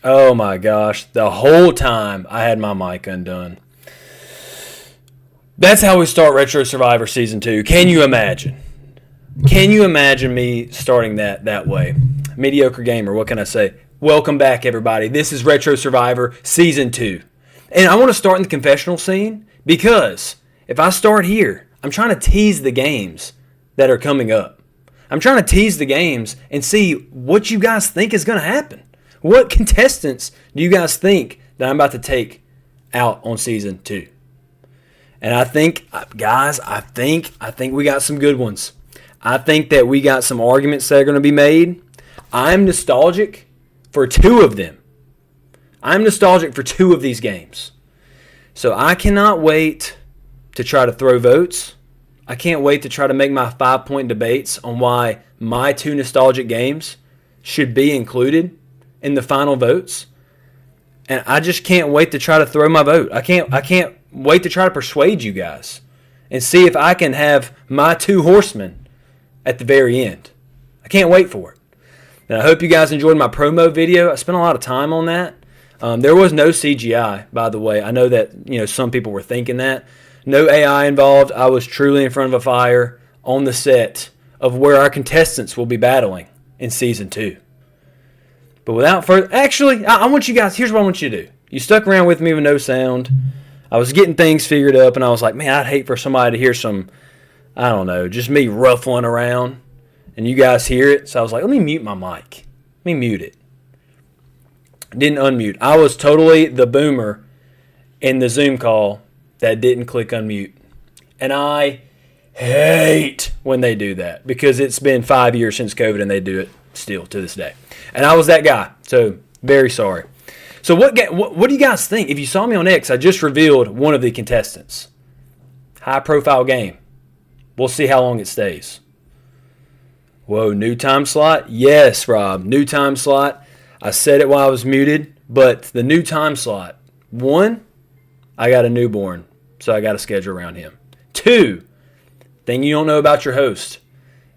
Oh my gosh. The whole time I had my mic undone. That's how we start Retro Survivor Season 2. Can you imagine? Can you imagine me starting that way? Mediocre gamer, what can I say? Welcome back, everybody. This is Retro Survivor Season 2. And I want to start in the confessional scene because if I start here, I'm trying to tease the games that are coming up. I'm trying to tease the games and see what you guys think is going to happen. What contestants do you guys think that I'm about to take out on Season 2? And I think, guys, I think we got some good ones. I think that we got some arguments that are going to be made. I'm nostalgic for two of them. I'm nostalgic for two of these games. So I cannot wait to try to throw votes. I can't wait to try to make my 5-point debates on why my two nostalgic games should be included in the final votes. And I just can't wait to try to throw my vote. I can't wait to try to persuade you guys and see if I can have my two horsemen at the very end. I can't wait for it. And I hope you guys enjoyed my promo video. I spent a lot of time on that. There was no CGI, by the way. I know that some people were thinking that. No AI involved. I was truly in front of a fire on the set of where our contestants will be battling in Season 2. But without further... Actually, I want you guys... Here's what I want you to do. You stuck around with me with no sound. I was getting things figured up, and I was like, man, I'd hate for somebody to hear some, I don't know, just me ruffling around, and you guys hear it. So I was like, let me mute my mic. Let me mute it. Didn't unmute. I was totally the boomer in the Zoom call that didn't click unmute. And I hate when they do that because it's been 5 years since COVID, and they do it still to this day. And I was that guy, so very sorry. So what do you guys think? If you saw me on X, I just revealed one of the contestants. High-profile game. We'll see how long it stays. Whoa, new time slot? Yes, Rob, new time slot. I said it while I was muted, but the new time slot. 1, I got a newborn, so I got to schedule around him. 2, thing you don't know about your host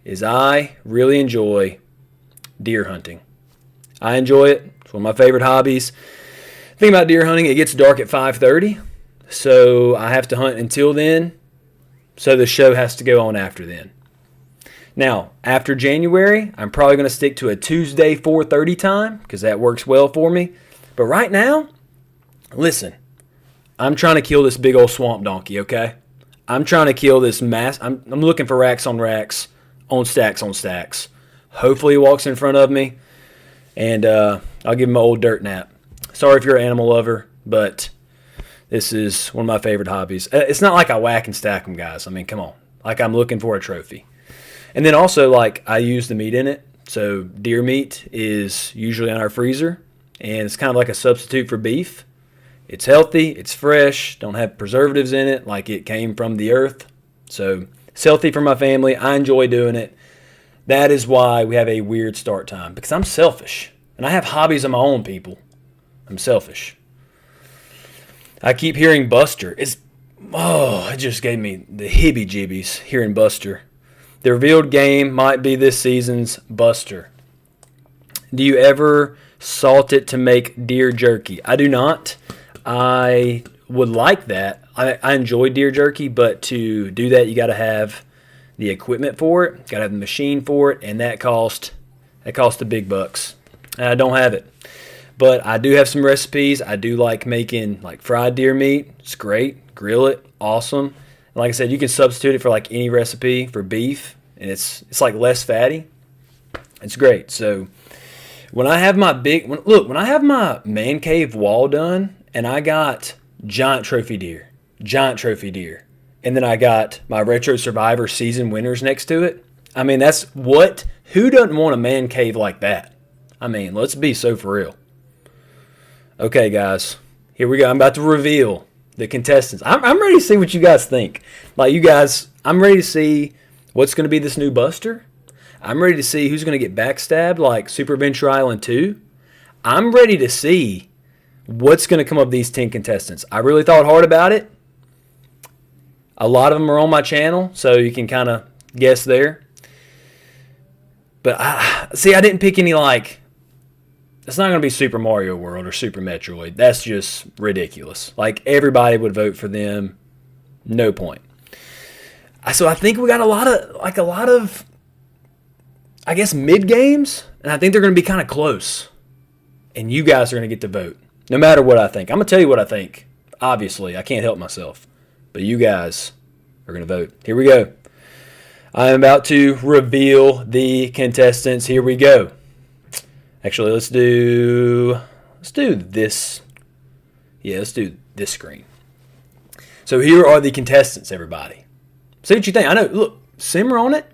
is I really enjoy deer hunting. I enjoy it. It's one of my favorite hobbies. The thing about deer hunting, it gets dark at 5:30, so I have to hunt until then, so the show has to go on after then. Now, after January, I'm probably going to stick to a Tuesday 4:30 time because that works well for me. But right now, listen, I'm trying to kill this big old swamp donkey, okay? I'm trying to kill this mass. I'm looking for racks on racks, on stacks. Hopefully he walks in front of me, and I'll give him an old dirt nap. Sorry if you're an animal lover, but this is one of my favorite hobbies. It's not like I whack and stack them, guys. I mean, come on. Like I'm looking for a trophy. And then also, like, I use the meat in it. So deer meat is usually in our freezer, and it's kind of like a substitute for beef. It's healthy, it's fresh, don't have preservatives in it, like it came from the earth. So it's healthy for my family. I enjoy doing it. That is why we have a weird start time, because I'm selfish. And I have hobbies of my own, people. I'm selfish. I keep hearing Buster. It just gave me the heebie-jeebies hearing Buster. The revealed game might be this season's Buster. Do you ever salt it to make deer jerky? I do not. I would like that. I enjoy deer jerky, but to do that, you got to have the equipment for it. Got to have the machine for it, and that cost the big bucks. And I don't have it. But I do have some recipes. I do like making like fried deer meat. It's great. Grill it. Awesome. Like I said, you can substitute it for like any recipe for beef, and it's like less fatty. It's great. So when I have my when I have my man cave wall done, and I got giant trophy deer, and then I got my Retro Survivor season winners next to it. I mean, who doesn't want a man cave like that? I mean, let's be so for real. Okay, guys, here we go. I'm about to reveal the contestants. I'm ready to see what you guys think. Like, you guys, I'm ready to see what's going to be this new Buster. I'm ready to see who's going to get backstabbed like Super Adventure Island 2. I'm ready to see what's going to come up these 10 contestants. I really thought hard about it. A lot of them are on my channel, so you can kind of guess there. But I didn't pick any like it's not going to be Super Mario World or Super Metroid. That's just ridiculous. Like, everybody would vote for them. No point. So I think we got a lot of, I guess, mid games, and I think they're going to be kind of close. And you guys are going to get to vote, no matter what I think. I'm going to tell you what I think. Obviously, I can't help myself. But you guys are going to vote. Here we go. I am about to reveal the contestants. Here we go. Actually, let's do this. Yeah, let's do this screen. So here are the contestants, everybody. See what you think. I know, look, simmer on it,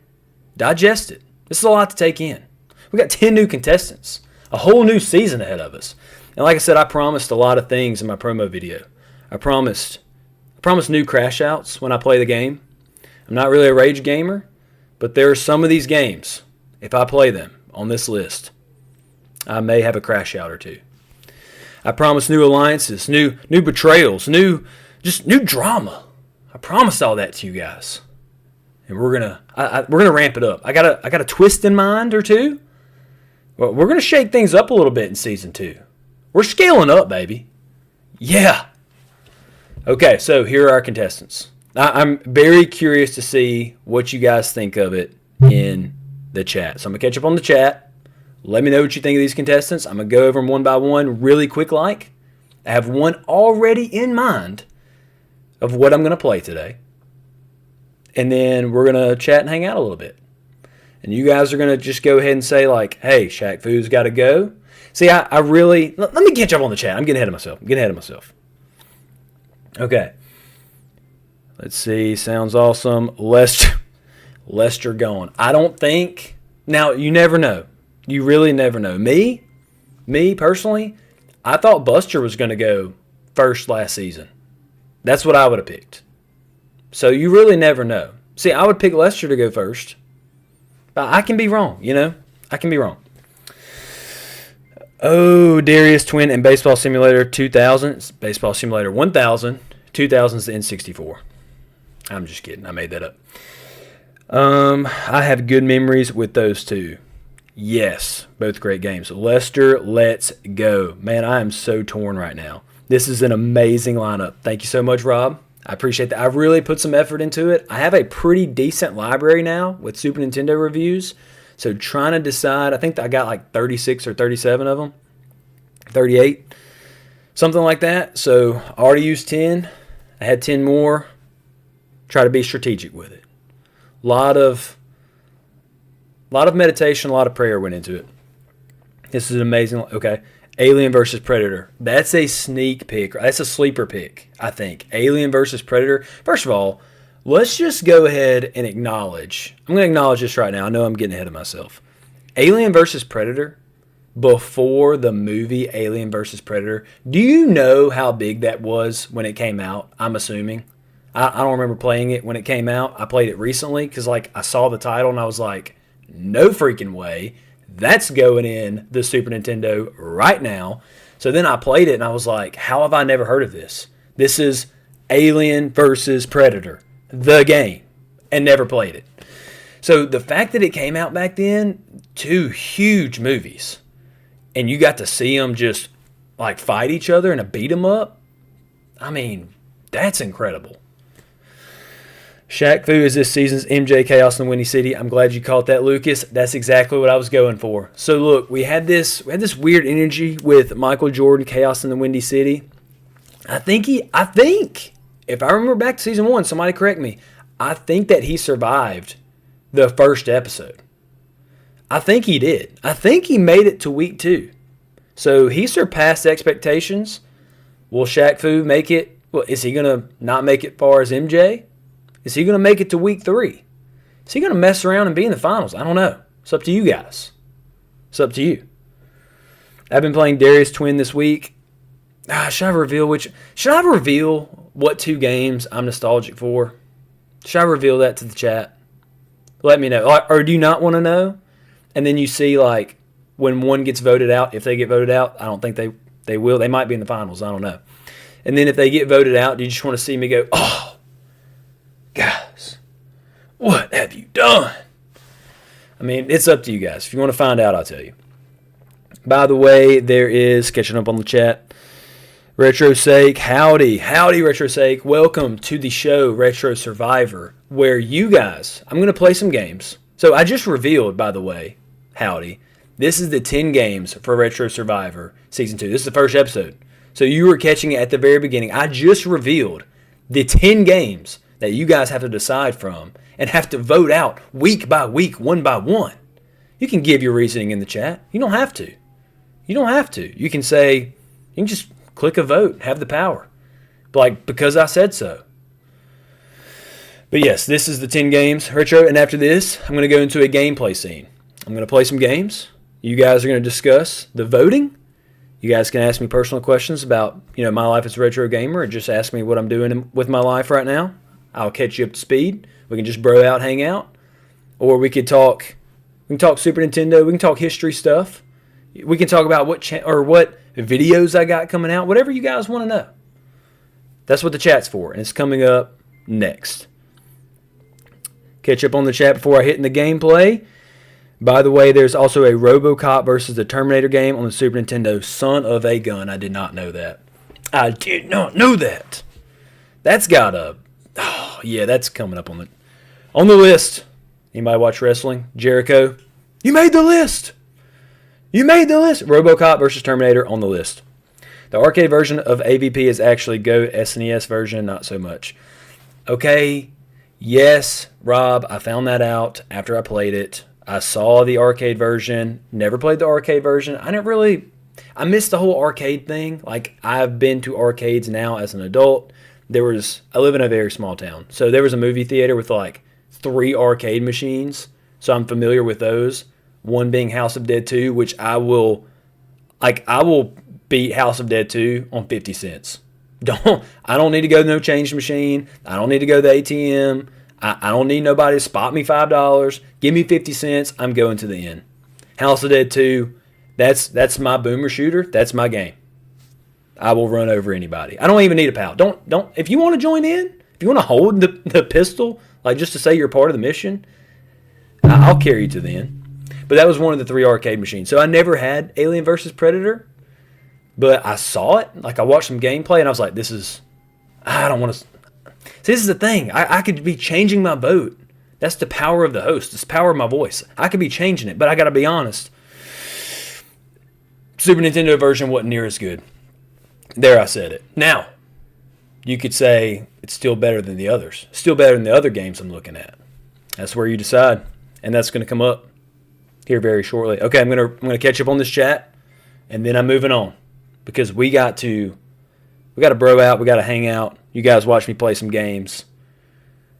digest it. This is a lot to take in. We got 10 new contestants, a whole new season ahead of us. And like I said, I promised a lot of things in my promo video. I promised new crash outs when I play the game. I'm not really a rage gamer, but there are some of these games, if I play them on this list, I may have a crash out or two. I promised new alliances, new betrayals, new drama. I promised all that to you guys, and we're gonna ramp it up. I got a twist in mind or two. Well, we're gonna shake things up a little bit in season 2. We're scaling up, baby. Yeah. Okay, so here are our contestants. I'm very curious to see what you guys think of it in the chat. So I'm gonna catch up on the chat. Let me know what you think of these contestants. I'm going to go over them one by one really quick like. I have one already in mind of what I'm going to play today. And then we're going to chat and hang out a little bit. And you guys are going to just go ahead and say like, hey, Shaq Fu's got to go. See, I really... Let me catch up on the chat. I'm getting ahead of myself. Okay. Let's see. Sounds awesome. Lester going. I don't think... Now, you never know. You really never know. Me personally, I thought Buster was going to go first last season. That's what I would have picked. So you really never know. See, I would pick Lester to go first. But I can be wrong, you know? I can be wrong. Oh, Darius Twin and Baseball Simulator 2000. It's Baseball Simulator 1000. 2000 is the N64. I'm just kidding. I made that up. I have good memories with those two. Yes, both great games. Lester, let's go. Man, I am so torn right now. This is an amazing lineup. Thank you so much, Rob. I appreciate that. I really put some effort into it. I have a pretty decent library now with Super Nintendo reviews. So trying to decide, I think I got like 36 or 37 of them. 38. Something like that. So I already used 10. I had 10 more. Try to be strategic with it. A lot of meditation, a lot of prayer went into it. This is amazing. Okay. Alien versus Predator. That's a sneak pick. That's a sleeper pick, I think. Alien versus Predator. First of all, let's just go ahead and acknowledge. I'm going to acknowledge this right now. I know I'm getting ahead of myself. Alien versus Predator, before the movie Alien versus Predator, do you know how big that was when it came out? I'm assuming. I don't remember playing it when it came out. I played it recently because I saw the title and I was like, no freaking way. That's going in the Super Nintendo right now. So then I played it and I was like, how have I never heard of this? This is Alien versus Predator, the game, and never played it. So the fact that it came out back then, 2 huge movies, and you got to see them just like fight each other and beat them up, I mean, that's incredible. Shaq Fu is this season's MJ Chaos in Windy City. I'm glad you caught that, Lucas. That's exactly what I was going for. So look, we had this weird energy with Michael Jordan, Chaos in the Windy City. I think if I remember back to season 1, somebody correct me. I think that he survived the first episode. I think he did. I think he made it to week 2. So he surpassed expectations. Will Shaq Fu make it? Well, is he gonna not make it far as MJ? Is he going to make it to week 3? Is he going to mess around and be in the finals? I don't know. It's up to you guys. It's up to you. I've been playing Darius Twin this week. Should I reveal what 2 games I'm nostalgic for? Should I reveal that to the chat? Let me know. Or do you not want to know? And then you see like when one gets voted out, if they get voted out, I don't think they will. They might be in the finals. I don't know. And then if they get voted out, do you just want to see me go, oh, guys, what have you done? I mean, it's up to you guys. If you want to find out, I'll tell you. By the way, there is, catching up on the chat, Retro Sake, howdy Retro Sake. Welcome to the show, Retro Survivor, where you guys, I'm going to play some games. So I just revealed, by the way, howdy, this is the 10 games for Retro Survivor Season 2. This is the first episode. So you were catching it at the very beginning. I just revealed the 10 games that you guys have to decide from and have to vote out week by week, one by one. You can give your reasoning in the chat. You don't have to. You can say, you can just click a vote, have the power. Like, because I said so. But yes, this is the 10 games, Retro, and after this, I'm going to go into a gameplay scene. I'm going to play some games. You guys are going to discuss the voting. You guys can ask me personal questions about, my life as a retro gamer, or just ask me what I'm doing with my life right now. I'll catch you up to speed. We can just bro out, hang out. Or we can talk Super Nintendo. We can talk history stuff. We can talk about what videos I got coming out. Whatever you guys want to know. That's what the chat's for. And it's coming up next. Catch up on the chat before I hit in the gameplay. By the way, there's also a RoboCop versus the Terminator game on the Super Nintendo. Son of a gun. I did not know that. I did not know that. That's got a... Oh, yeah, that's coming up on the list. Anybody watch wrestling? Jericho? You made the list! RoboCop versus Terminator on the list. The arcade version of AVP is actually GOAT. SNES version, not so much. Okay, yes, Rob, I found that out after I played it. I saw the arcade version. Never played the arcade version. I missed the whole arcade thing. Like, I've been to arcades now as an adult. I live in a very small town. So there was a movie theater with like 3 arcade machines. So I'm familiar with those. One being House of Dead 2, which I will beat House of Dead 2 on 50 cents. I don't need to go to no change machine. I don't need to go to the ATM. I don't need nobody to spot me $5. Give me 50 cents. I'm going to the end. House of Dead 2, that's my boomer shooter. That's my game. I will run over anybody. I don't even need a pal. Don't. If you want to join in, if you want to hold the pistol, like just to say you're part of the mission, I'll carry you to the end. But that was one of the 3 arcade machines. So I never had Alien vs. Predator, but I saw it. Like, I watched some gameplay, and I was like, I don't want to. See, this is the thing. I could be changing my vote. That's the power of the host. It's the power of my voice. I could be changing it, but I got to be honest. Super Nintendo version wasn't near as good. There, I said it. Now, you could say it's still better than the others. Still better than the other games I'm looking at. That's where you decide. And that's going to come up here very shortly. Okay, I'm gonna catch up on this chat, and then I'm moving on. Because we got to bro out, we got to hang out. You guys watch me play some games,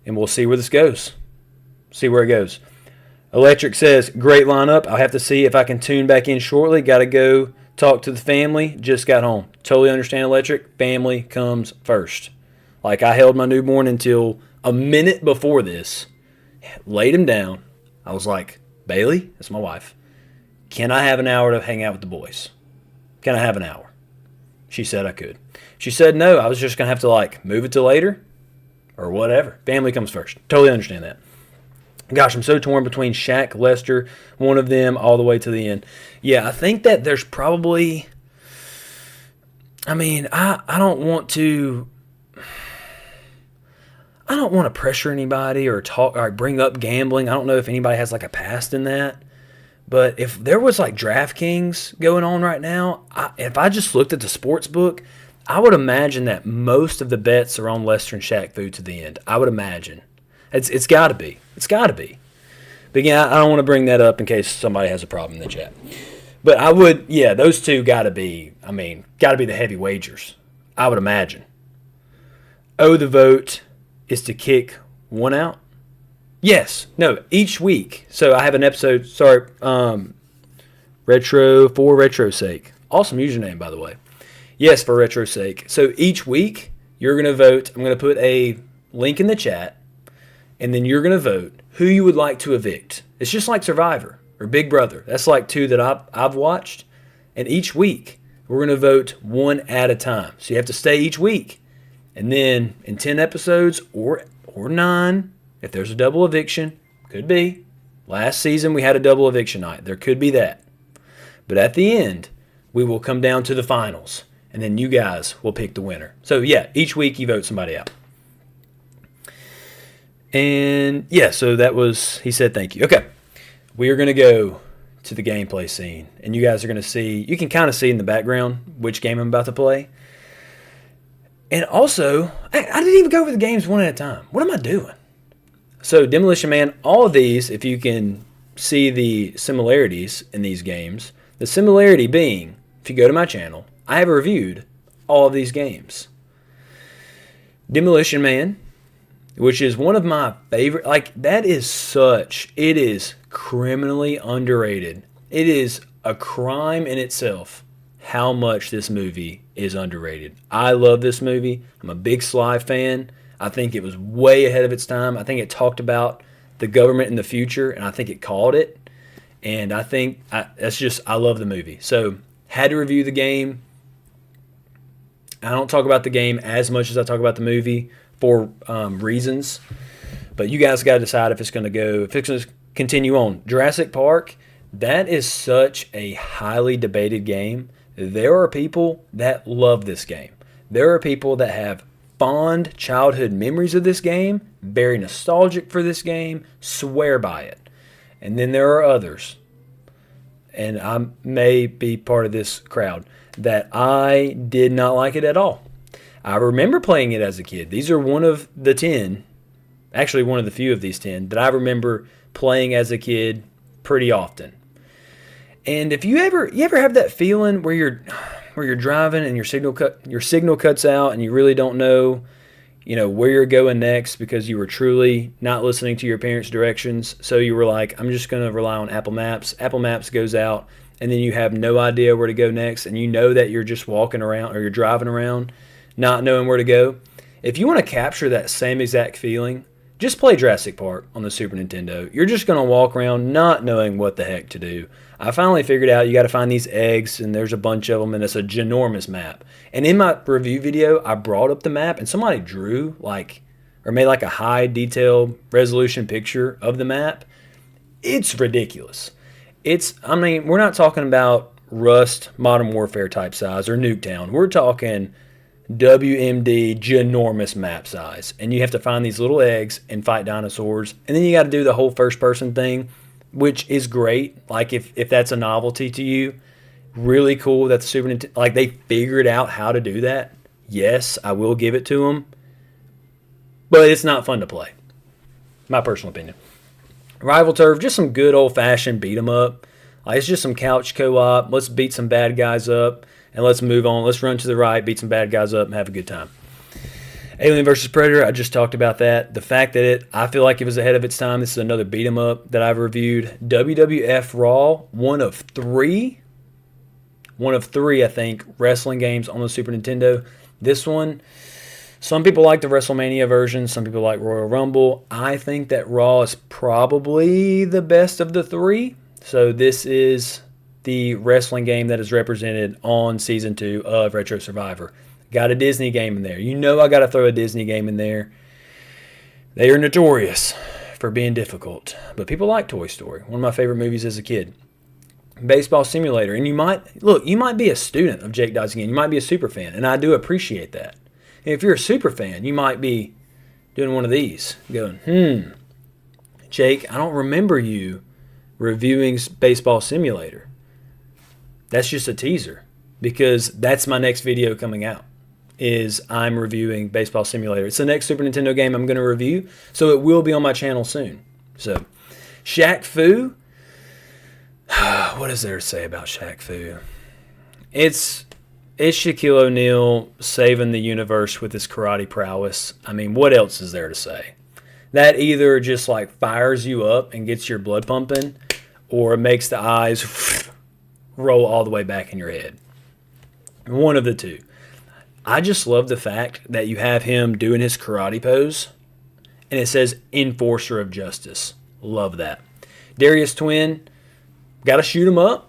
and we'll see where this goes. See where it goes. Electric says, great lineup. I'll have to see if I can tune back in shortly. Got to go talk to the family. Just got home. Totally understand, Electric. Family comes first. Like, I held my newborn until a minute before this. Laid him down. I was like, Bailey, that's my wife. Can I have an hour to hang out with the boys? Can I have an hour? She said I could. She said no. I was just going to have to, move it to later or whatever. Family comes first. Totally understand that. Gosh, I'm so torn between Shaq, Lester, one of them, all the way to the end. Yeah, I think that there's probably... I don't want to pressure anybody or talk or bring up gambling. I don't know if anybody has a past in that. But if there was DraftKings going on right now, if I just looked at the sports book, I would imagine that most of the bets are on Lester and Shaq through to the end. I would imagine. It's got to be. It's got to be. But yeah, I don't want to bring that up in case somebody has a problem in the chat. But I would, those two got to be, got to be the heavy wagers. I would imagine. The vote is to kick one out. Yes. No, each week. So I have an episode, Retro for Retro's sake. Awesome username, by the way. Yes, for Retro's sake. So each week, you're going to vote. I'm going to put a link in the chat. And then you're going to vote who you would like to evict. It's just like Survivor or Big Brother. That's two that I've watched. And each week, we're going to vote one at a time. So you have to stay each week. And then in 10 episodes or 9, if there's a double eviction, could be. Last season, we had a double eviction night. There could be that. But at the end, we will come down to the finals, and then you guys will pick the winner. So, yeah, each week you vote somebody out. And, yeah, so that was, he said thank you. Okay, we are going to go to the gameplay scene, and you guys are going to see, you can kind of see in the background which game I'm about to play. And also, I didn't even go over the games one at a time. What am I doing? So, Demolition Man, all of these, if you can see the similarities in these games, the similarity being, if you go to my channel, I have reviewed all of these games. Demolition Man, which is one of my favorite, that is it is criminally underrated. It is a crime in itself how much this movie is underrated. I love this movie. I'm a big Sly fan. I think it was way ahead of its time. I think it talked about the government in the future, and I think it called it. And I think I love the movie. So, had to review the game. I don't talk about the game as much as I talk about the movie for reasons. But you guys got to decide if it's going to continue on. Jurassic Park, that is such a highly debated game. There are people that love this game. There are people that have fond childhood memories of this game, very nostalgic for this game, swear by it. And then there are others, and I may be part of this crowd, that I did not like it at all. I remember playing it as a kid. These are one of the 10, actually one of the few of these 10, that I remember playing as a kid pretty often. And if you ever have that feeling where you're driving and your signal cuts out and you really don't know, where you're going next because you were truly not listening to your parents' directions. So you were like, I'm just going to rely on Apple Maps. Apple Maps goes out, and then you have no idea where to go next, and you know that you're just walking around or you're driving around not knowing where to go. If you want to capture that same exact feeling, just play Jurassic Park on the Super Nintendo. You're just going to walk around not knowing what the heck to do. I finally figured out you got to find these eggs, and there's a bunch of them, and it's a ginormous map. And in my review video, I brought up the map, and somebody drew or made a high detail resolution picture of the map. It's ridiculous. We're not talking about Rust, Modern Warfare type size, or Nuketown. We're talking WMD ginormous map size. And you have to find these little eggs and fight dinosaurs. And then you got to do the whole first person thing, which is great. If that's a novelty to you, really cool that the Super Nintendo, they figured out how to do that. Yes, I will give it to them. But it's not fun to play. My personal opinion. Rival Turf, just some good old-fashioned beat 'em up. It's just some couch co-op. Let's beat some bad guys up, and let's move on. Let's run to the right, beat some bad guys up, and have a good time. Alien vs. Predator, I just talked about that. The fact that I feel like it was ahead of its time. This is another beat 'em up that I've reviewed. WWF Raw, one of three, I think, wrestling games on the Super Nintendo. This one, some people like the WrestleMania version. Some people like Royal Rumble. I think that Raw is probably the best of the three. So this is the wrestling game that is represented on Season 2 of Retro Survivor. Got a Disney game in there. I got to throw a Disney game in there. They are notorious for being difficult, but people like Toy Story. One of my favorite movies as a kid. Baseball Simulator. And you might be a student of Jake Dodds again. You might be a super fan, and I do appreciate that. And if you're a super fan, you might be doing one of these, going, Jake, I don't remember you reviewing Baseball Simulator. That's just a teaser, because that's my next video coming out, is I'm reviewing Baseball Simulator. It's the next Super Nintendo game I'm going to review, so it will be on my channel soon. So, Shaq Fu. What is there to say about Shaq Fu? It's Shaquille O'Neal saving the universe with his karate prowess. What else is there to say? That either just fires you up and gets your blood pumping, or it makes the eyes roll all the way back in your head. One of the two. I just love the fact that you have him doing his karate pose, and it says Enforcer of Justice. Love that. Darius Twin, got to shoot him up.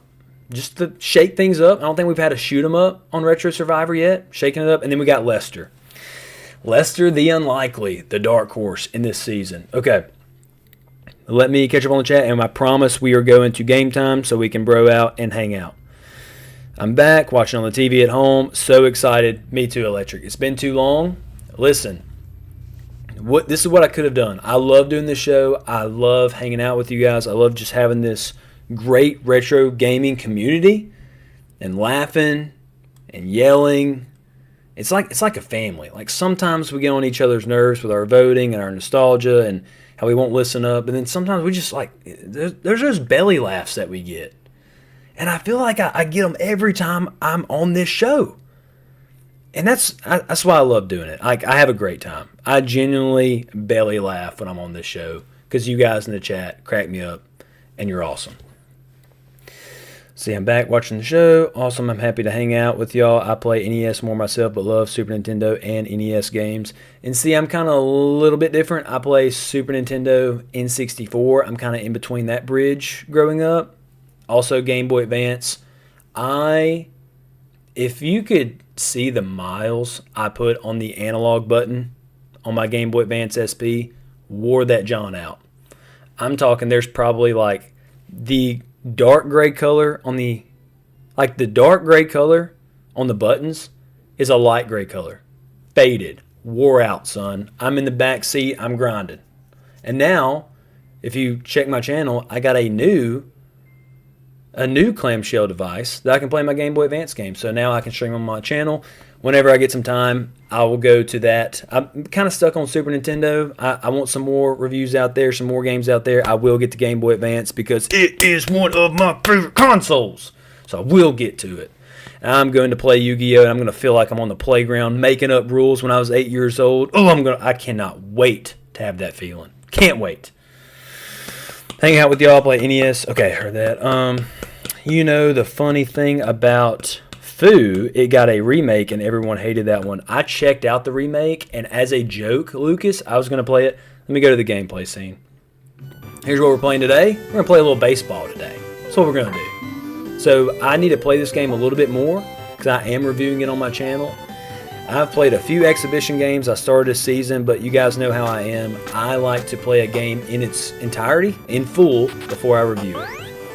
Just to shake things up. I don't think we've had a shoot 'em up on Retro Survivor yet. Shaking it up. And then we got Lester. Lester the Unlikely, the dark horse in this season. Okay. Let me catch up on the chat, and I promise we are going to game time so we can bro out and hang out. I'm back watching on the TV at home. So excited. Me too, Electric. It's been too long. Listen, this is what I could have done. I love doing this show. I love hanging out with you guys. I love just having this great retro gaming community and laughing and yelling. It's like a family. Like sometimes we get on each other's nerves with our voting and our nostalgia and how we won't listen up. And then sometimes we just there's those belly laughs that we get. And I feel like I get them every time I'm on this show. And that's why I love doing it. I have a great time. I genuinely belly laugh when I'm on this show because you guys in the chat crack me up and you're awesome. See, I'm back watching the show. Awesome. I'm happy to hang out with y'all. I play NES more myself, but love Super Nintendo and NES games. And see, I'm kind of a little bit different. I play Super Nintendo, N64. I'm kind of in between that bridge growing up. Also, Game Boy Advance. If you could see the miles I put on the analog button on my Game Boy Advance SP, wore that John out. I'm talking there's probably like the dark gray color on the dark gray color on the buttons is a light gray color. Faded. Wore out, son. I'm in the back seat. I'm grinding. And now, if you check my channel, I got a new clamshell device that I can play my Game Boy Advance game. So now I can stream on my channel. Whenever I get some time, I will go to that. I'm kind of stuck on Super Nintendo. I want some more reviews out there, some more games out there. I will get to Game Boy Advance because it is one of my favorite consoles. So I will get to it. And I'm going to play Yu-Gi-Oh! And I'm going to feel like I'm on the playground making up rules when I was 8 years old. I cannot wait to have that feeling. Can't wait. Hang out with y'all, play NES. Okay, heard that. You know the funny thing about Foo, it got a remake and everyone hated that one. I checked out the remake, and as a joke, Lucas, I was going to play it. Let me go to the gameplay scene. Here's what we're playing today. We're going to play a little baseball today. That's what we're going to do. So I need to play this game a little bit more because I am reviewing it on my channel. I've played a few exhibition games. I started this season, but you guys know how I am. I like to play a game in its entirety, in full, before I review it.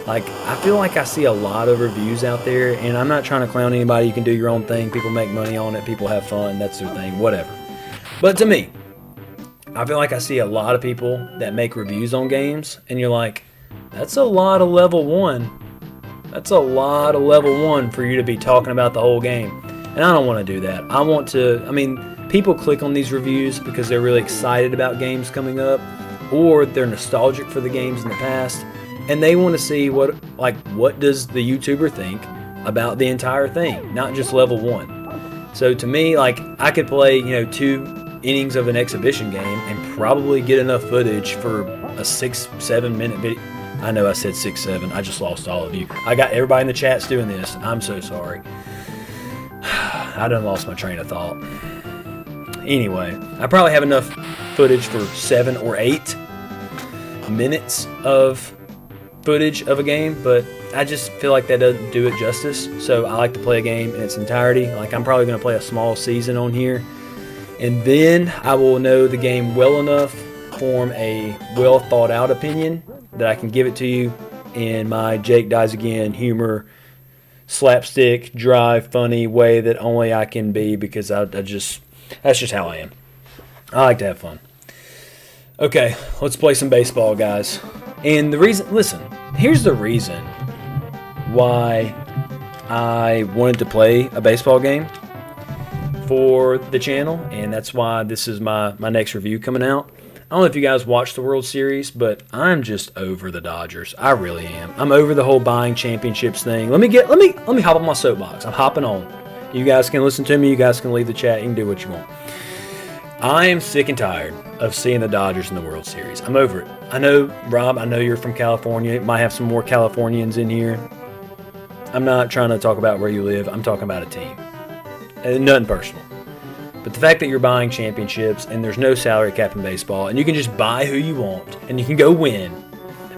I feel like I see a lot of reviews out there, and I'm not trying to clown anybody. You can do your own thing. People make money on it. People have fun. That's their thing. Whatever. But to me, I feel like I see a lot of people that make reviews on games, and you're like, that's a lot of level 1. That's a lot of level 1 for you to be talking about the whole game. And I don't want to do that. People click on these reviews because they're really excited about games coming up, or they're nostalgic for the games in the past. And they want to see what does the YouTuber think about the entire thing, not just level 1. So to me, I could play 2 innings of an exhibition game and probably get enough footage for a 6-7 minute video. I know I said 6-7. I just lost all of you. I got everybody in the chats doing this. I'm so sorry. I done lost my train of thought. Anyway, I probably have enough footage for 7 or 8 minutes of footage of a game, but I just feel like that doesn't do it justice. So I like to play a game in its entirety. I'm probably going to play a small season on here, and then I will know the game well enough, form a well thought out opinion that I can give it to you in my Jake Dies Again humor, slapstick, dry, funny way that only I can be, because that's just how I am. I like to have fun. Okay, let's play some baseball, guys. And here's the reason why I wanted to play a baseball game for the channel, and that's why this is my next review coming out. I don't know if you guys watched the World Series, but I'm just over the Dodgers. I really am. I'm over the whole buying championships thing. Let me hop on my soapbox. I'm hopping on. You guys can listen to me. You guys can leave the chat. You can do what you want. I am sick and tired of seeing the Dodgers in the World Series. I'm over it. I know, Rob, I know you're from California. You might have some more Californians in here. I'm not trying to talk about where you live. I'm talking about a team. Nothing personal. But the fact that you're buying championships and there's no salary cap in baseball and you can just buy who you want and you can go win.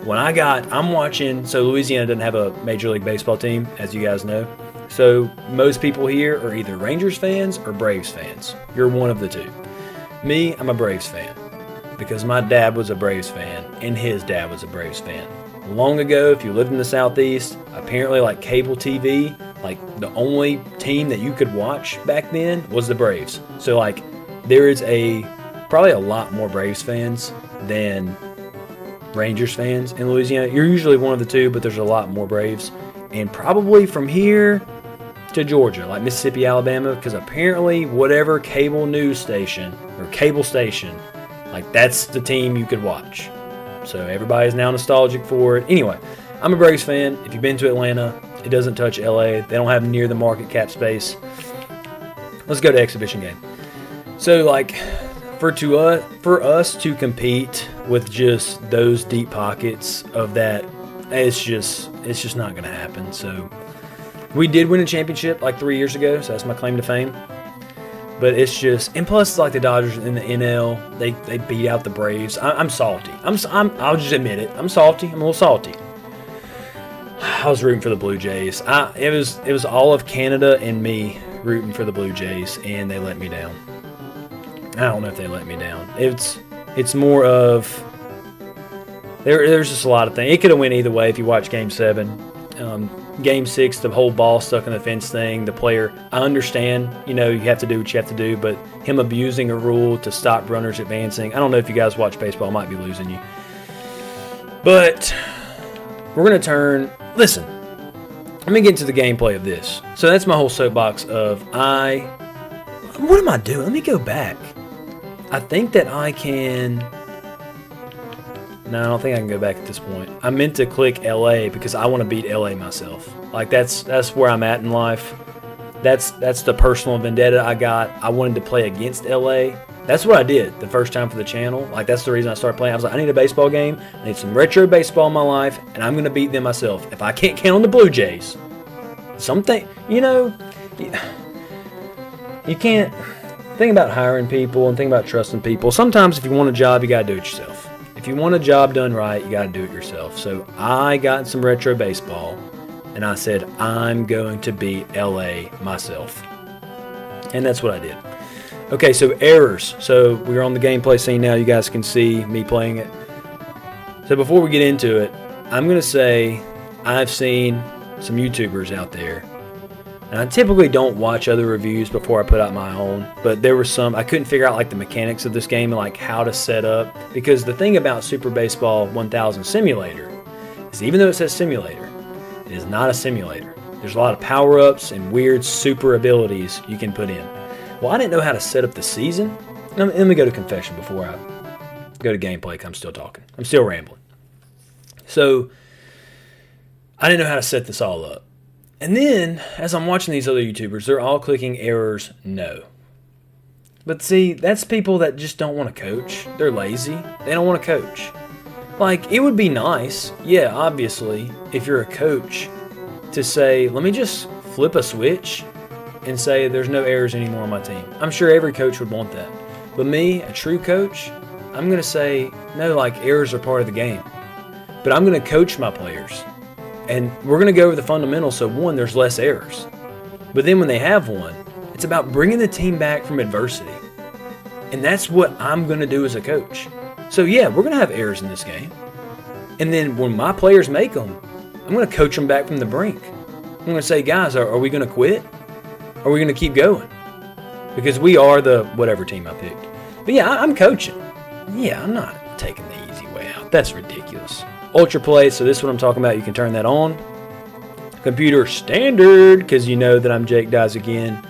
I'm watching, so Louisiana doesn't have a Major League Baseball team, as you guys know. So most people here are either Rangers fans or Braves fans. You're one of the two. Me, I'm a Braves fan because my dad was a Braves fan and his dad was a Braves fan. Long ago, if you lived in the Southeast, apparently cable TV Like, the only team that you could watch back then was the Braves. So, like, there is probably a lot more Braves fans than Rangers fans in Louisiana. You're usually one of the two, but there's a lot more Braves. And probably from here to Georgia, like Mississippi, Alabama, because apparently whatever cable news station or cable station, like, that's the team you could watch. So everybody's now nostalgic for it. Anyway, I'm a Braves fan. If you've been to Atlanta, it doesn't touch LA. They don't have near the market cap space. Let's go to exhibition game. So, like, for us to compete with just those deep pockets of that, it's just not going to happen. So we did win a championship like 3 years ago, so that's my claim to fame. But it's just, and plus, like, the Dodgers in the NL, they beat out the Braves. I'm salty. I'll just admit it. I'm salty. I'm a little salty. I was rooting for the Blue Jays. It was all of Canada and me rooting for the Blue Jays, and they let me down. I don't know if they let me down. It's more of there's just a lot of things. It could have went either way if you watch Game 7. Game 6, the whole ball stuck in the fence thing, the player, I understand, you have to do what you have to do, but him abusing a rule to stop runners advancing, I don't know if you guys watch baseball, I might be losing you. But we're going to listen, let me get into the gameplay of this. So that's my whole soapbox of what am I doing? Let me go back. I think that I can... No, I don't think I can go back at this point. I meant to click LA because I want to beat LA myself. Like, that's where I'm at in life. That's the personal vendetta I got. I wanted to play against LA. That's what I did the first time for the channel. Like, that's the reason I started playing. I was like, I need a baseball game. I need some retro baseball in my life, and I'm going to beat them myself. If I can't count on the Blue Jays, something, you can't think about hiring people and think about trusting people. Sometimes if you want a job, you got to do it yourself. If you want a job done right, you got to do it yourself. So I got some retro baseball, and I said, I'm going to beat LA myself. And that's what I did. Okay, so errors. So we're on the gameplay scene now. You guys can see me playing it. So before we get into it, I'm going to say I've seen some YouTubers out there. And I typically don't watch other reviews before I put out my own, but there were some, I couldn't figure out like the mechanics of this game and like how to set up, because the thing about Super Baseball 1000 Simulator is even though it says simulator, it is not a simulator. There's a lot of power-ups and weird super abilities you can put in. Well, I didn't know how to set up the season. Let me go to confession before I go to gameplay, because I'm still talking. I'm still rambling. So, I didn't know how to set this all up. And then, as I'm watching these other YouTubers, they're all clicking errors no. But see, that's people that just don't want to coach. They're lazy. They don't want to coach. Like, it would be nice, yeah, obviously, if you're a coach, to say, let me just flip a switch and say there's no errors anymore on my team. I'm sure every coach would want that. But me, a true coach, I'm going to say, no, like, errors are part of the game. But I'm going to coach my players. And we're going to go over the fundamentals, so one, there's less errors. But then when they have one, it's about bringing the team back from adversity. And that's what I'm going to do as a coach. So yeah, we're going to have errors in this game. And then when my players make them, I'm going to coach them back from the brink. I'm going to say, guys, are we going to quit? Are we going to keep going? Because we are the whatever team I picked. But yeah, I'm coaching. Yeah, I'm not taking the easy way out. That's ridiculous. Ultra play, so this is what I'm talking about. You can turn that on. Computer standard, because you know that I'm Jake Dies again,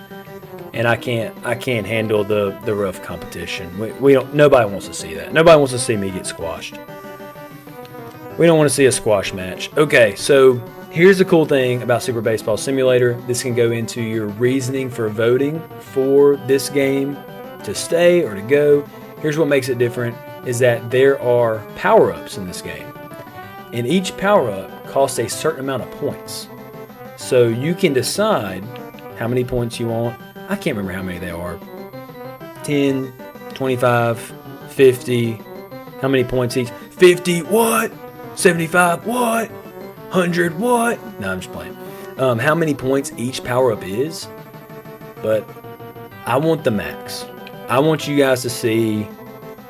and I can't handle the rough competition. Nobody wants to see that. Nobody wants to see me get squashed. We don't want to see a squash match. Okay, so here's the cool thing about Super Baseball Simulator. This can go into your reasoning for voting for this game to stay or to go. Here's what makes it different, is that there are power-ups in this game. And each power-up costs a certain amount of points. So you can decide how many points you want. I can't remember how many they are. 10, 25, 50. How many points each? 50, what? 75, what? 100, what? No, I'm just playing. How many points each power-up is. But I want the max. I want you guys to see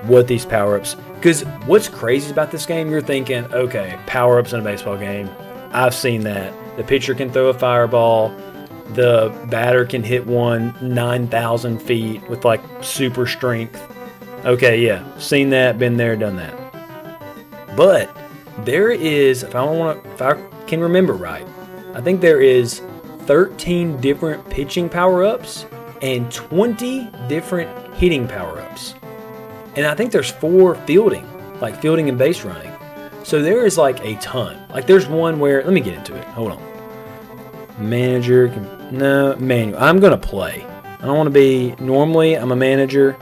what these power-ups... Because what's crazy about this game, you're thinking, okay, power-ups in a baseball game. I've seen that. The pitcher can throw a fireball. The batter can hit one 9,000 feet with like super strength. Okay, yeah, seen that, been there, done that. But there is, if I can remember right, I think there is 13 different pitching power-ups and 20 different hitting power-ups. And I think there's 4 fielding, like fielding and base running. So there is like a ton. Like there's one where, let me get into it. Hold on. Manager, manual. I'm going to play. I don't want to be, normally I'm a manager.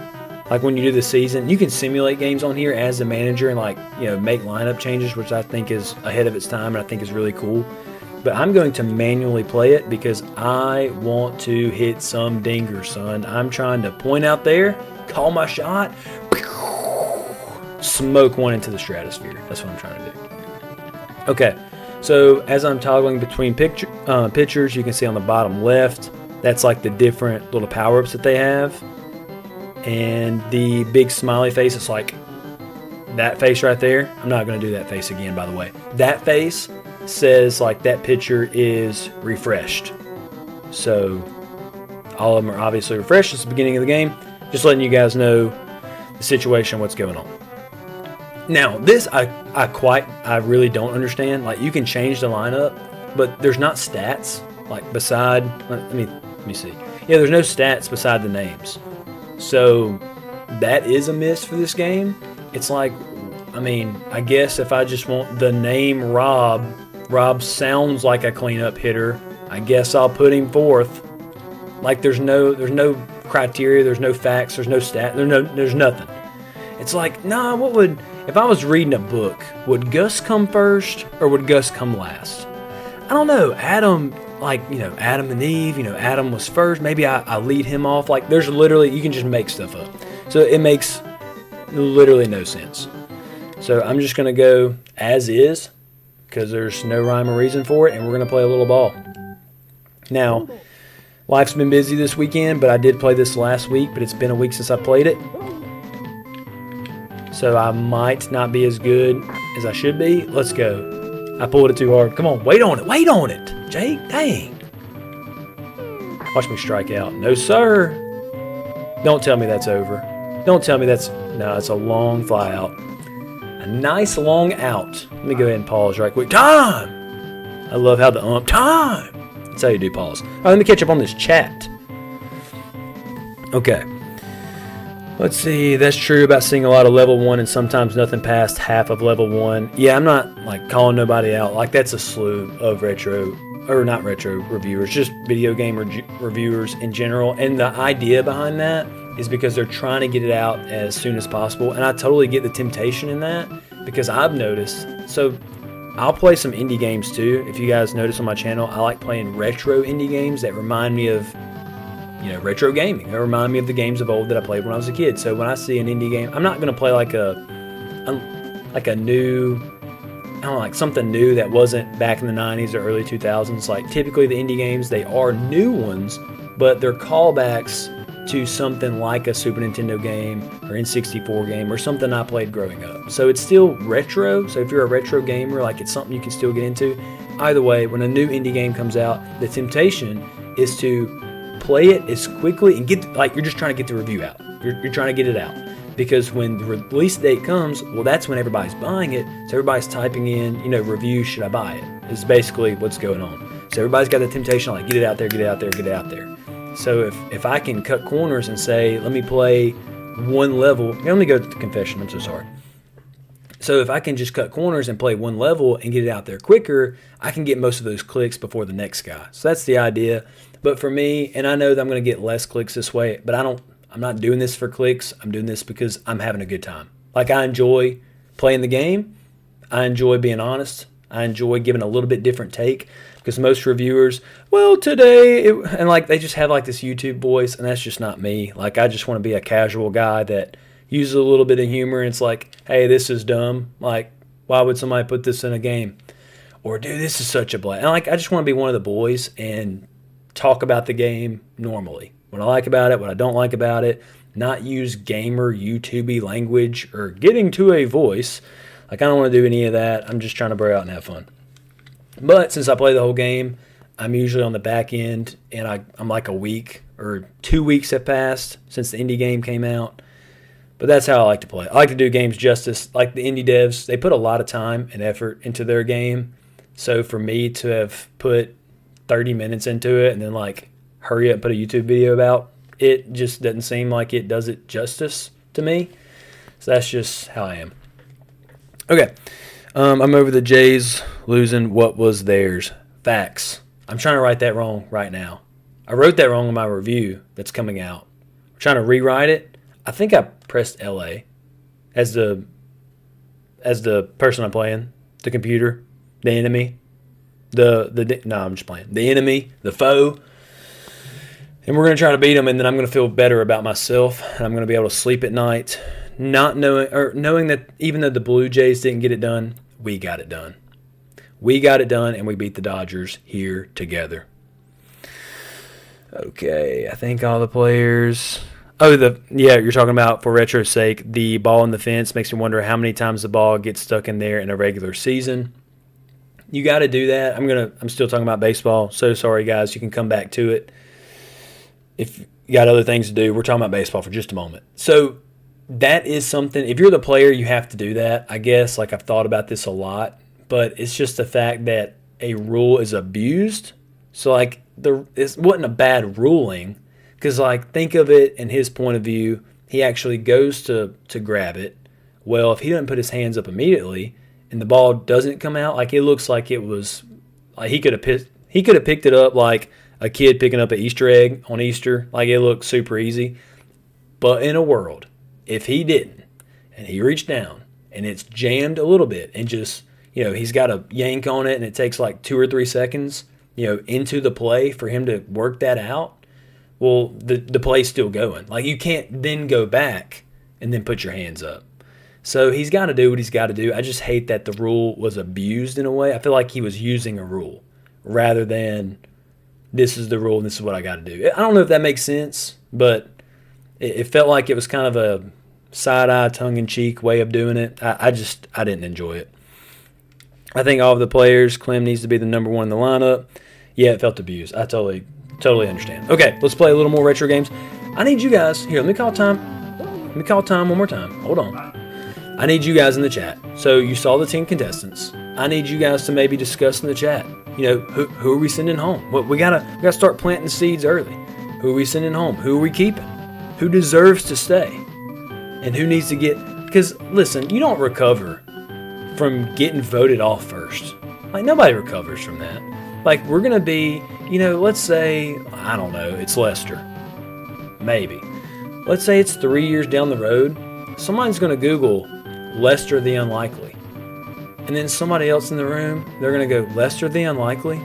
Like when you do the season, you can simulate games on here as a manager and like, make lineup changes, which I think is ahead of its time and I think is really cool. But I'm going to manually play it because I want to hit some dingers, son. I'm trying to point out there, call my shot, smoke one into the stratosphere. That's what I'm trying to do. Okay, so as I'm toggling between pictures, you can see on the bottom left, that's like the different little power-ups that they have. And the big smiley face is like that face right there. I'm not going to do that face again, by the way. That face says like that picture is refreshed. So all of them are obviously refreshed. It's the beginning of the game. Just letting you guys know the situation, what's going on. Now, this I really don't understand. Like you can change the lineup, but there's not stats like beside. Let me see. Yeah, there's no stats beside the names. So that is a miss for this game. It's like, I guess if I just want the name Rob sounds like a cleanup hitter. I guess I'll put him fourth. Like there's no criteria, there's no facts, there's no stat, there's nothing. It's like, if I was reading a book, would Gus come first or would Gus come last? I don't know. Adam and Eve, Adam was first. Maybe I lead him off. Like there's literally, you can just make stuff up. So it makes literally no sense. So I'm just going to go as is because there's no rhyme or reason for it. And we're going to play a little ball. Now, life's been busy this weekend, but I did play this last week, but it's been a week since I played it. So I might not be as good as I should be. Let's go. I pulled it too hard. Come on, wait on it, Jake. Dang. Watch me strike out. No, sir. Don't tell me that's over. Don't tell me no, it's a long fly out. A nice long out. Let me go ahead and pause right quick. Time! I love how the time. That's how you do pause. All right, let me catch up on this chat. Okay. Let's see, that's true about seeing a lot of level 1 and sometimes nothing past half of level 1. Yeah, I'm not like calling nobody out. Like that's a slew of not retro reviewers, just video game reviewers in general. And the idea behind that is because they're trying to get it out as soon as possible. And I totally get the temptation in that because I've noticed. So I'll play some indie games too. If you guys notice on my channel, I like playing retro indie games that remind me of retro gaming. They remind me of the games of old that I played when I was a kid. So when I see an indie game, I'm not going to play like a new, like something new that wasn't back in the 90s or early 2000s. Like typically the indie games, they are new ones, but they're callbacks to something like a Super Nintendo game or N64 game or something I played growing up. So it's still retro. So if you're a retro gamer, like it's something you can still get into. Either way, when a new indie game comes out, the temptation is to play it as quickly and you're just trying to get the review out. You're trying to get it out because when the release date comes, well, that's when everybody's buying it. So everybody's typing in, review, should I buy it? Is basically what's going on. So everybody's got the temptation like get it out there, get it out there, get it out there. So if I can cut corners and say, let me play one level. Let me go to the confession. I'm so sorry. So if I can just cut corners and play one level and get it out there quicker, I can get most of those clicks before the next guy. So that's the idea. But for me, and I know that I'm going to get less clicks this way, but I'm not doing this for clicks. I'm doing this because I'm having a good time. Like I enjoy playing the game. I enjoy being honest. I enjoy giving a little bit different take because most reviewers, well, today, and like they just have like this YouTube voice, and that's just not me. Like I just want to be a casual guy that uses a little bit of humor. And it's like, hey, this is dumb. Like, why would somebody put this in a game? Or, dude, this is such a blast. And like, I just want to be one of the boys and talk about the game normally. What I like about it, what I don't like about it, not use gamer YouTube-y language or getting to a voice. Like I don't want to do any of that. I'm just trying to bro out and have fun. But since I play the whole game, I'm usually on the back end, and I'm like a week or 2 weeks have passed since the indie game came out. But that's how I like to play. I like to do games justice. Like the indie devs, they put a lot of time and effort into their game. So for me to have put 30 minutes into it and then like hurry up and put a YouTube video about it just doesn't seem like it does it justice to me. So that's just how I am. Okay. I'm over the Jays losing what was theirs. Facts. I'm trying to write that wrong right now. I wrote that wrong in my review that's coming out. I'm trying to rewrite it. I think I pressed LA as the person I'm playing, the computer, the enemy, no, I'm just playing. The enemy, the foe. And we're going to try to beat them, and then I'm going to feel better about myself, and I'm going to be able to sleep at night, not knowing that even though the Blue Jays didn't get it done, we got it done. We got it done, and we beat the Dodgers here together. Okay, I think all the players. You're talking about, for retro's sake, the ball in the fence makes me wonder how many times the ball gets stuck in there in a regular season. You got to do that. I'm still talking about baseball. So sorry, guys. You can come back to it if you got other things to do. We're talking about baseball for just a moment. So that is something. If you're the player, you have to do that. I guess. Like I've thought about this a lot, but it's just the fact that a rule is abused. So like it wasn't a bad ruling. Because, like, think of it in his point of view. He actually goes to grab it. Well, if he doesn't put his hands up immediately and the ball doesn't come out, like, it looks like it was – like he could have picked it up like a kid picking up an Easter egg on Easter. Like, it looked super easy. But in a world, if he didn't and he reached down and it's jammed a little bit and just, he's got a yank on it and it takes like 2 or 3 seconds, into the play for him to work that out, well, the play's still going. Like, you can't then go back and then put your hands up. So he's got to do what he's got to do. I just hate that the rule was abused in a way. I feel like he was using a rule rather than this is the rule and this is what I got to do. I don't know if that makes sense, but it felt like it was kind of a side-eye, tongue-in-cheek way of doing it. I didn't enjoy it. I think all of the players, Clem needs to be the number one in the lineup. Yeah, it felt abused. I totally understand. Okay, let's play a little more retro games. I need you guys. Here, let me call time. Let me call time one more time. Hold on. I need you guys in the chat. So you saw the 10 contestants. I need you guys to maybe discuss in the chat. Who are we sending home? We gotta start planting seeds early. Who are we sending home? Who are we keeping? Who deserves to stay? And who needs to get? Because listen, you don't recover from getting voted off first. Like, nobody recovers from that. Like, we're going to be, let's say, I don't know, it's Lester. Maybe. Let's say it's 3 years down the road. Somebody's going to Google Lester the Unlikely. And then somebody else in the room, they're going to go, Lester the Unlikely?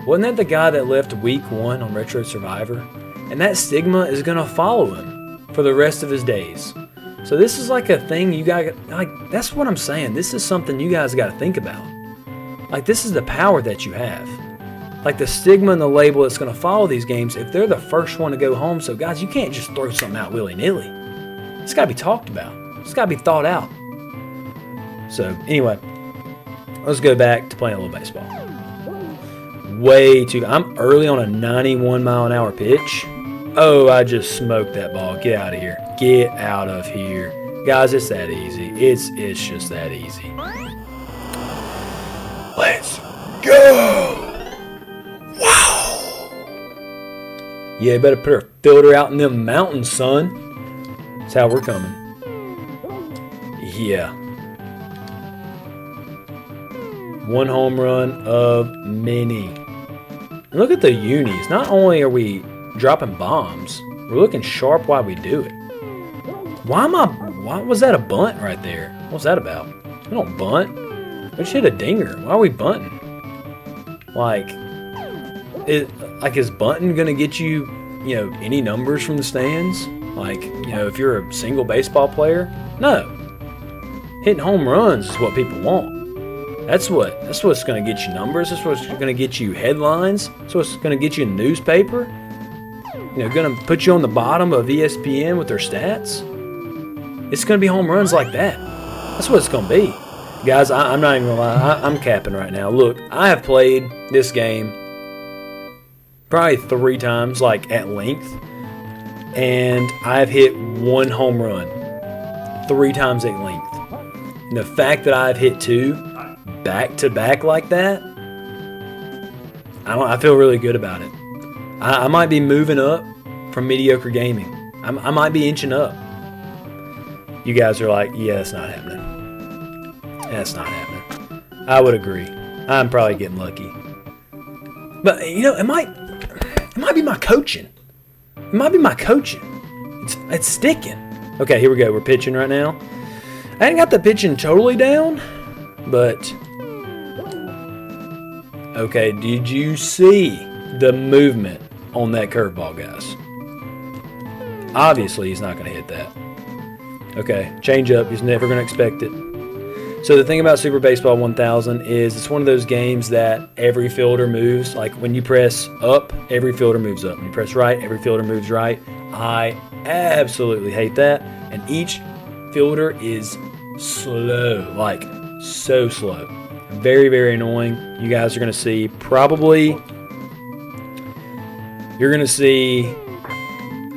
Wasn't that the guy that left week 1 on Retro Survivor? And that stigma is going to follow him for the rest of his days. So this is like a thing you got, like, that's what I'm saying. This is something you guys got to think about. Like, this is the power that you have. Like, the stigma and the label that's going to follow these games, if they're the first one to go home. So, guys, you can't just throw something out willy-nilly. It's got to be talked about. It's got to be thought out. So, anyway, let's go back to playing a little baseball. I'm early on a 91-mile-an-hour pitch. Oh, I just smoked that ball. Get out of here. Get out of here. Guys, it's that easy. It's just that easy. Let's go! Wow! Yeah, better put our filter out in them mountains, son. That's how we're coming. Yeah. 1 home run of many. And look at the unis. Not only are we dropping bombs, we're looking sharp while we do it. Why was that a bunt right there? What's that about? We don't bunt. We just hit a dinger. Why are we bunting? Is bunting gonna get you, any numbers from the stands? If you're a single baseball player? No. Hitting home runs is what people want. That's what's gonna get you numbers. That's what's gonna get you headlines. That's what's gonna get you a newspaper. Gonna put you on the bottom of ESPN with their stats. It's gonna be home runs like that. That's what it's gonna be. Guys, I'm not even gonna lie. I'm capping right now. Look, I have played this game probably 3 times, like at length, and I've hit 1 home run 3 times at length. And the fact that I've hit 2 back to back like that, I feel really good about it. I might be moving up from mediocre gaming. I might be inching up. You guys are like, yeah, that's not happening. That's not happening. I would agree. I'm probably getting lucky. But, you know, it might be my coaching. It might be my coaching. It's sticking. Okay, here we go. We're pitching right now. I ain't got the pitching totally down, but... Okay, did you see the movement on that curveball, guys? Obviously, he's not going to hit that. Okay, change up. He's never going to expect it. So the thing about Super Baseball 1000 is it's one of those games that every fielder moves. Like when you press up, every fielder moves up. When you press right, every fielder moves right. I absolutely hate that. And each fielder is slow, like so slow. Very, very annoying. You guys are going to see probably, you're going to see,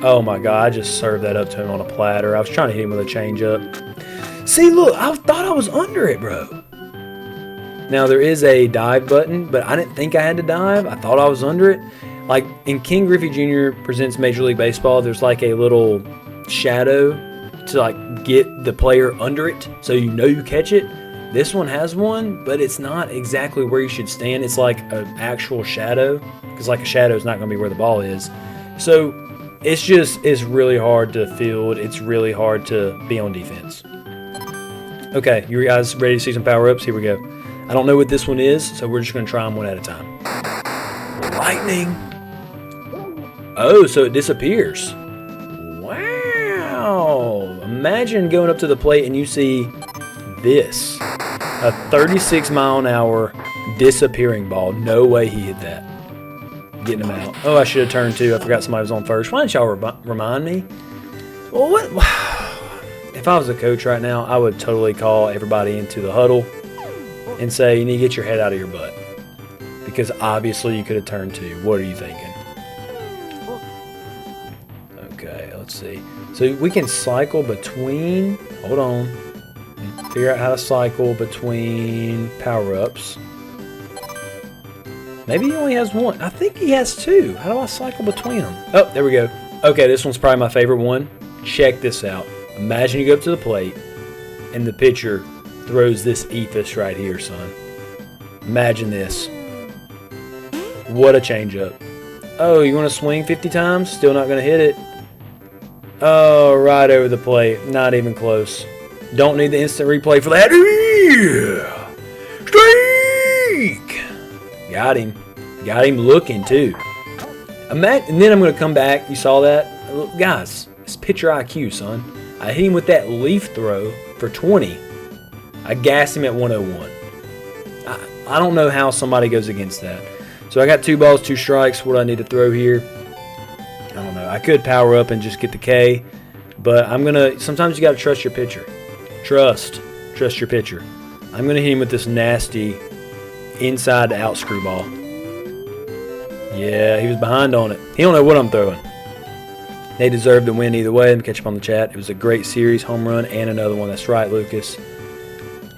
oh my God, I just served that up to him on a platter. I was trying to hit him with a changeup. See, look, I thought I was under it, bro. Now, there is a dive button, but I didn't think I had to dive. I thought I was under it. Like, in King Griffey Jr. Presents Major League Baseball, there's like a little shadow to, like, get the player under it so you know you catch it. This one has one, but it's not exactly where you should stand. It's like an actual shadow, because, like, a shadow is not going to be where the ball is. So, it's really hard to field. It's really hard to be on defense. Okay, you guys ready to see some power-ups? Here we go. I don't know what this one is, so we're just going to try them one at a time. Lightning. Oh, so it disappears. Wow. Imagine going up to the plate and you see this. A 36-mile-an-hour disappearing ball. No way he hit that. Getting him out. Oh, I should have turned too. I forgot somebody was on first. Why didn't y'all remind me? Well, what? If I was a coach right now, I would totally call everybody into the huddle and say, you need to get your head out of your butt. Because obviously you could have turned 2. What are you thinking? Okay, let's see. So we can cycle between, hold on. Figure out how to cycle between power-ups. Maybe he only has 1. I think he has 2. How do I cycle between them? Oh, there we go. Okay, this one's probably my favorite one. Check this out. Imagine you go up to the plate and the pitcher throws this ethos right here, son. Imagine this. What a changeup. Oh, you want to swing 50 times? Still not going to hit it. Oh, right over the plate. Not even close. Don't need the instant replay for that. Strike! Got him. Got him looking, too. And then I'm going to come back. You saw that? Guys, it's pitcher IQ, son. I hit him with that leaf throw for 20. I gassed him at 101. I don't know how somebody goes against that. So I got 2 balls, 2 strikes. What do I need to throw here? I don't know. I could power up and just get the K. But I'm going to... Sometimes you got to trust your pitcher. Trust your pitcher. I'm going to hit him with this nasty inside to out screwball. Yeah, he was behind on it. He don't know what I'm throwing. They deserve the win either way. Let me catch up on the chat. It was a great series, home run, and another one. That's right, Lucas.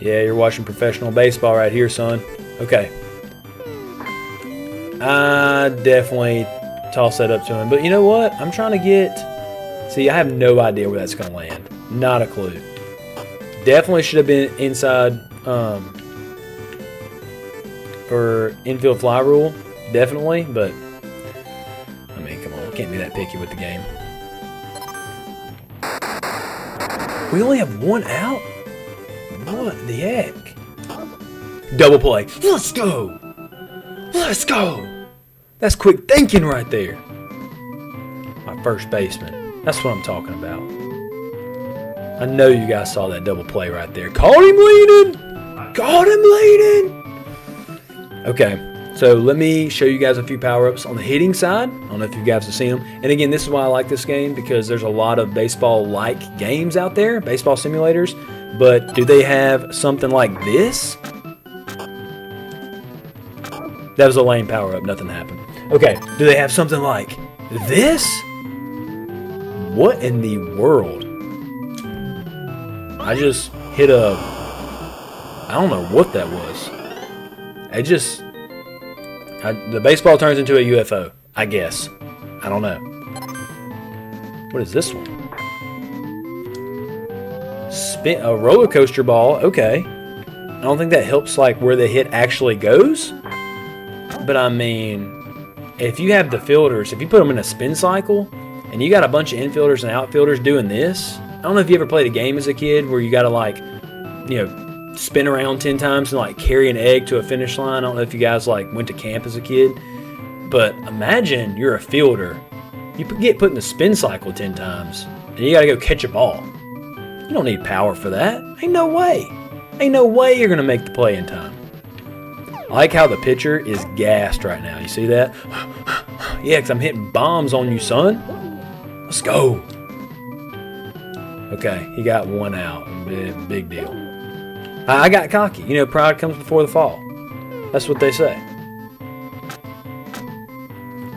Yeah, you're watching professional baseball right here, son. Okay. I definitely toss that up to him. But you know what? I'm trying to get... See, I have no idea where that's going to land. Not a clue. Definitely should have been inside or infield fly rule. Definitely, but... I mean, come on. We can't be that picky with the game. We only have 1 out? What the heck? Double play. Let's go. Let's go. That's quick thinking right there. My first baseman. That's what I'm talking about. I know you guys saw that double play right there. Caught him leading. Caught him leading. Okay. So let me show you guys a few power-ups on the hitting side. I don't know if you guys have seen them. And again, this is why I like this game, because there's a lot of baseball-like games out there, baseball simulators. But do they have something like this? That was a lame power-up. Nothing happened. Okay, do they have something like this? What in the world? I just hit a... I don't know what that was. It just... the baseball turns into a UFO, I guess. I don't know. What is this one? Spin a roller coaster ball. Okay. I don't think that helps like where the hit actually goes. But I mean, if you have the fielders, if you put them in a spin cycle, and you got a bunch of infielders and outfielders doing this, I don't know if you ever played a game as a kid where you got to like, spin around 10 times and like carry an egg to a finish line. I don't know if you guys like went to camp as a kid, but imagine you're a fielder. You get put in the spin cycle 10 times and you got to go catch a ball. You don't need power for that. Ain't no way. Ain't no way you're going to make the play in time. I like how the pitcher is gassed right now. You see that? Yeah, because I'm hitting bombs on you, son. Let's go. Okay, he got one out. Big deal. I got cocky. Pride comes before the fall. That's what they say.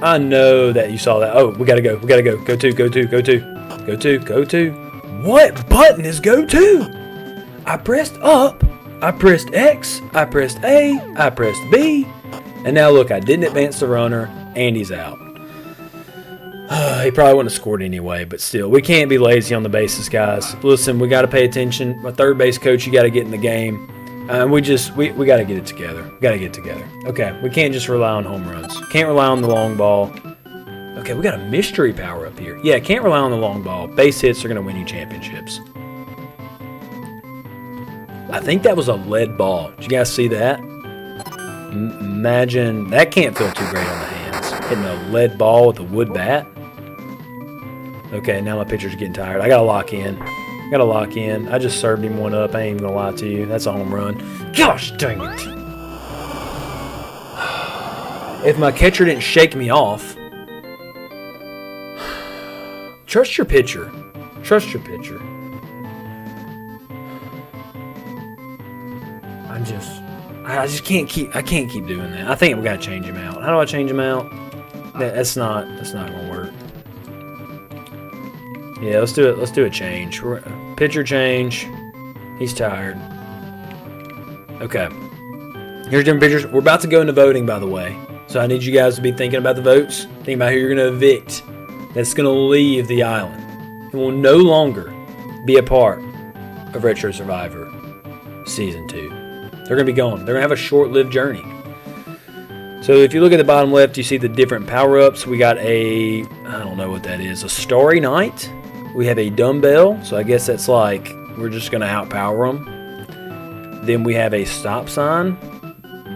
I know that you saw that. Oh, we gotta go. We gotta go. Go to. Go to. Go to. Go to. Go to. What button is go to? I pressed up. I pressed X. I pressed A. I pressed B. And now look, I didn't advance the runner, and he's out. He probably wouldn't have scored anyway, but still, we can't be lazy on the bases, guys. Listen, we got to pay attention. My third base coach, you got to get in the game. We got to get it together. We got to get it together. Okay, we can't just rely on home runs. Can't rely on the long ball. Okay, we got a mystery power up here. Yeah, can't rely on the long ball. Base hits are going to win you championships. I think that was a lead ball. Did you guys see that? Imagine, that can't feel too great on the hands. Hitting a lead ball with a wood bat. Okay, now my pitcher's getting tired. I gotta lock in. I just served him one up. I ain't even gonna lie to you. That's a home run. Gosh dang it. If my catcher didn't shake me off. Trust your pitcher. Trust your pitcher. I can't keep doing that. I think we gotta change him out. How do I change him out? That's not gonna work. Yeah, let's do it. Let's do a change. Pitcher change. He's tired. Okay. Here's different pitchers. We're about to go into voting, by the way. So I need you guys to be thinking about the votes. Think about who you're going to evict. That's going to leave the island. It will no longer be a part of Retro Survivor Season 2. They're going to be gone. They're going to have a short-lived journey. So if you look at the bottom left, you see the different power-ups. We got I don't know what that is, a Starry Night. We have a dumbbell, so I guess that's like we're just going to outpower them. Then we have a stop sign.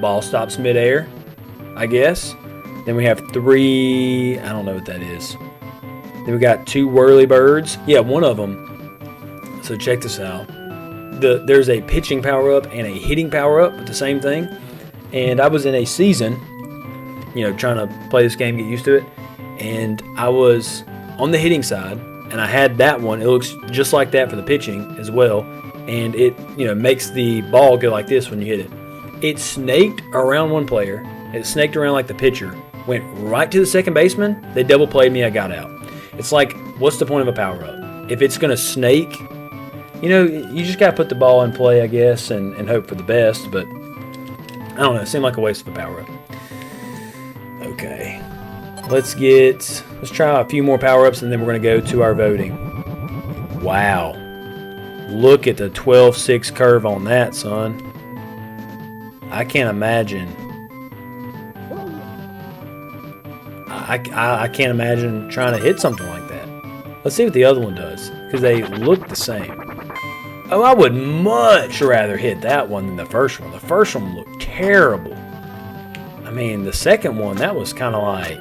Ball stops midair, I guess. Then we have 3, I don't know what that is. Then we got 2 whirly birds. Yeah, one of them. So check this out. There's a pitching power-up and a hitting power-up with the same thing. And I was in a season, trying to play this game, get used to it. And I was on the hitting side, and I had that one. It looks just like that for the pitching as well. And it, makes the ball go like this when you hit it. It snaked around one player. It snaked around like the pitcher. Went right to the second baseman. They double played me. I got out. It's like, what's the point of a power-up? If it's going to snake, you just got to put the ball in play, I guess, and hope for the best. But I don't know. It seemed like a waste of a power-up. Okay. Let's try a few more power-ups, and then we're going to go to our voting. Wow. Look at the 12-6 curve on that, son. I can't imagine. I can't imagine trying to hit something like that. Let's see what the other one does, because they look the same. Oh, I would much rather hit that one than the first one. The first one looked terrible. I mean, the second one, that was kind of like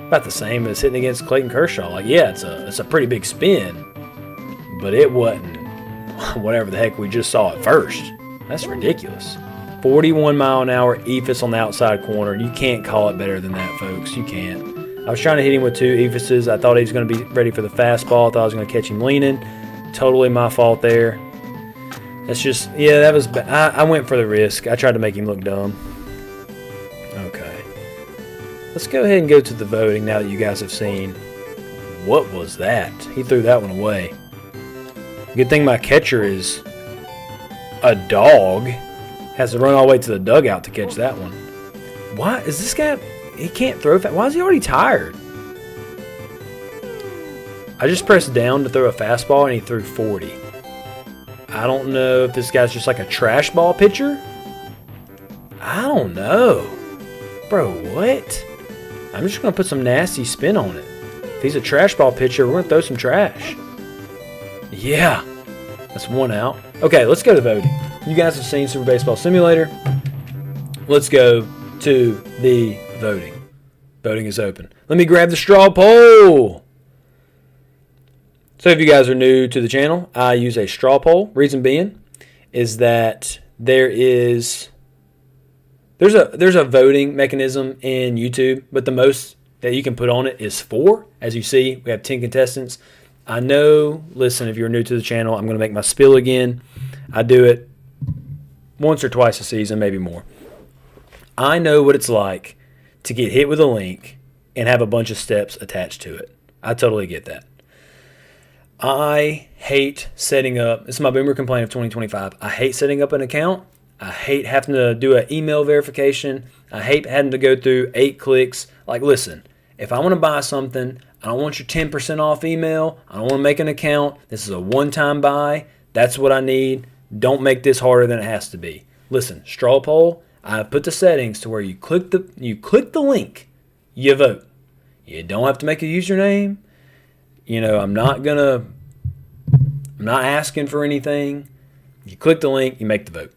about the same as hitting against Clayton Kershaw. Like, yeah, it's a pretty big spin, but it wasn't whatever the heck we just saw at first. That's ridiculous. 41 mile an hour ephus on the outside corner. You can't call it better than that, folks. You can't. I was trying to hit him with 2 ephuses. I thought he was going to be ready for the fastball. I thought I was going to catch him leaning. Totally my fault there. That's just, yeah, that was bad. I went for the risk. I tried to make him look dumb. Okay. Let's go ahead and go to the voting now that you guys have seen. What was that? He threw that one away. Good thing my catcher is a dog. Has to run all the way to the dugout to catch that one. Why is this guy? He can't throw fast. Why is he already tired? I just pressed down to throw a fastball and he threw 40. I don't know if this guy's just like a trash ball pitcher. I don't know. Bro, what? I'm just going to put some nasty spin on it. If he's a trash ball pitcher, we're going to throw some trash. Yeah. That's one out. Okay, let's go to voting. You guys have seen Super Baseball Simulator. Let's go to the voting. Voting is open. Let me grab the straw poll. So if you guys are new to the channel, I use a straw poll. Reason being is that there's a voting mechanism in YouTube, but the most that you can put on it is 4. As you see, we have 10 contestants. I know, listen, if you're new to the channel, I'm going to make my spiel again. I do it once or twice a season, maybe more. I know what it's like to get hit with a link and have a bunch of steps attached to it. I totally get that. I hate setting up, this is my boomer complaint of 2025, I hate setting up an account. I hate having to do an email verification. I hate having to go through 8 clicks. Like, listen, if I want to buy something, I don't want your 10% off email. I don't want to make an account. This is a one-time buy. That's what I need. Don't make this harder than it has to be. Listen, straw poll, I put the settings to where you click the link, you vote. You don't have to make a username. You know, I'm not asking for anything. You click the link, you make the vote.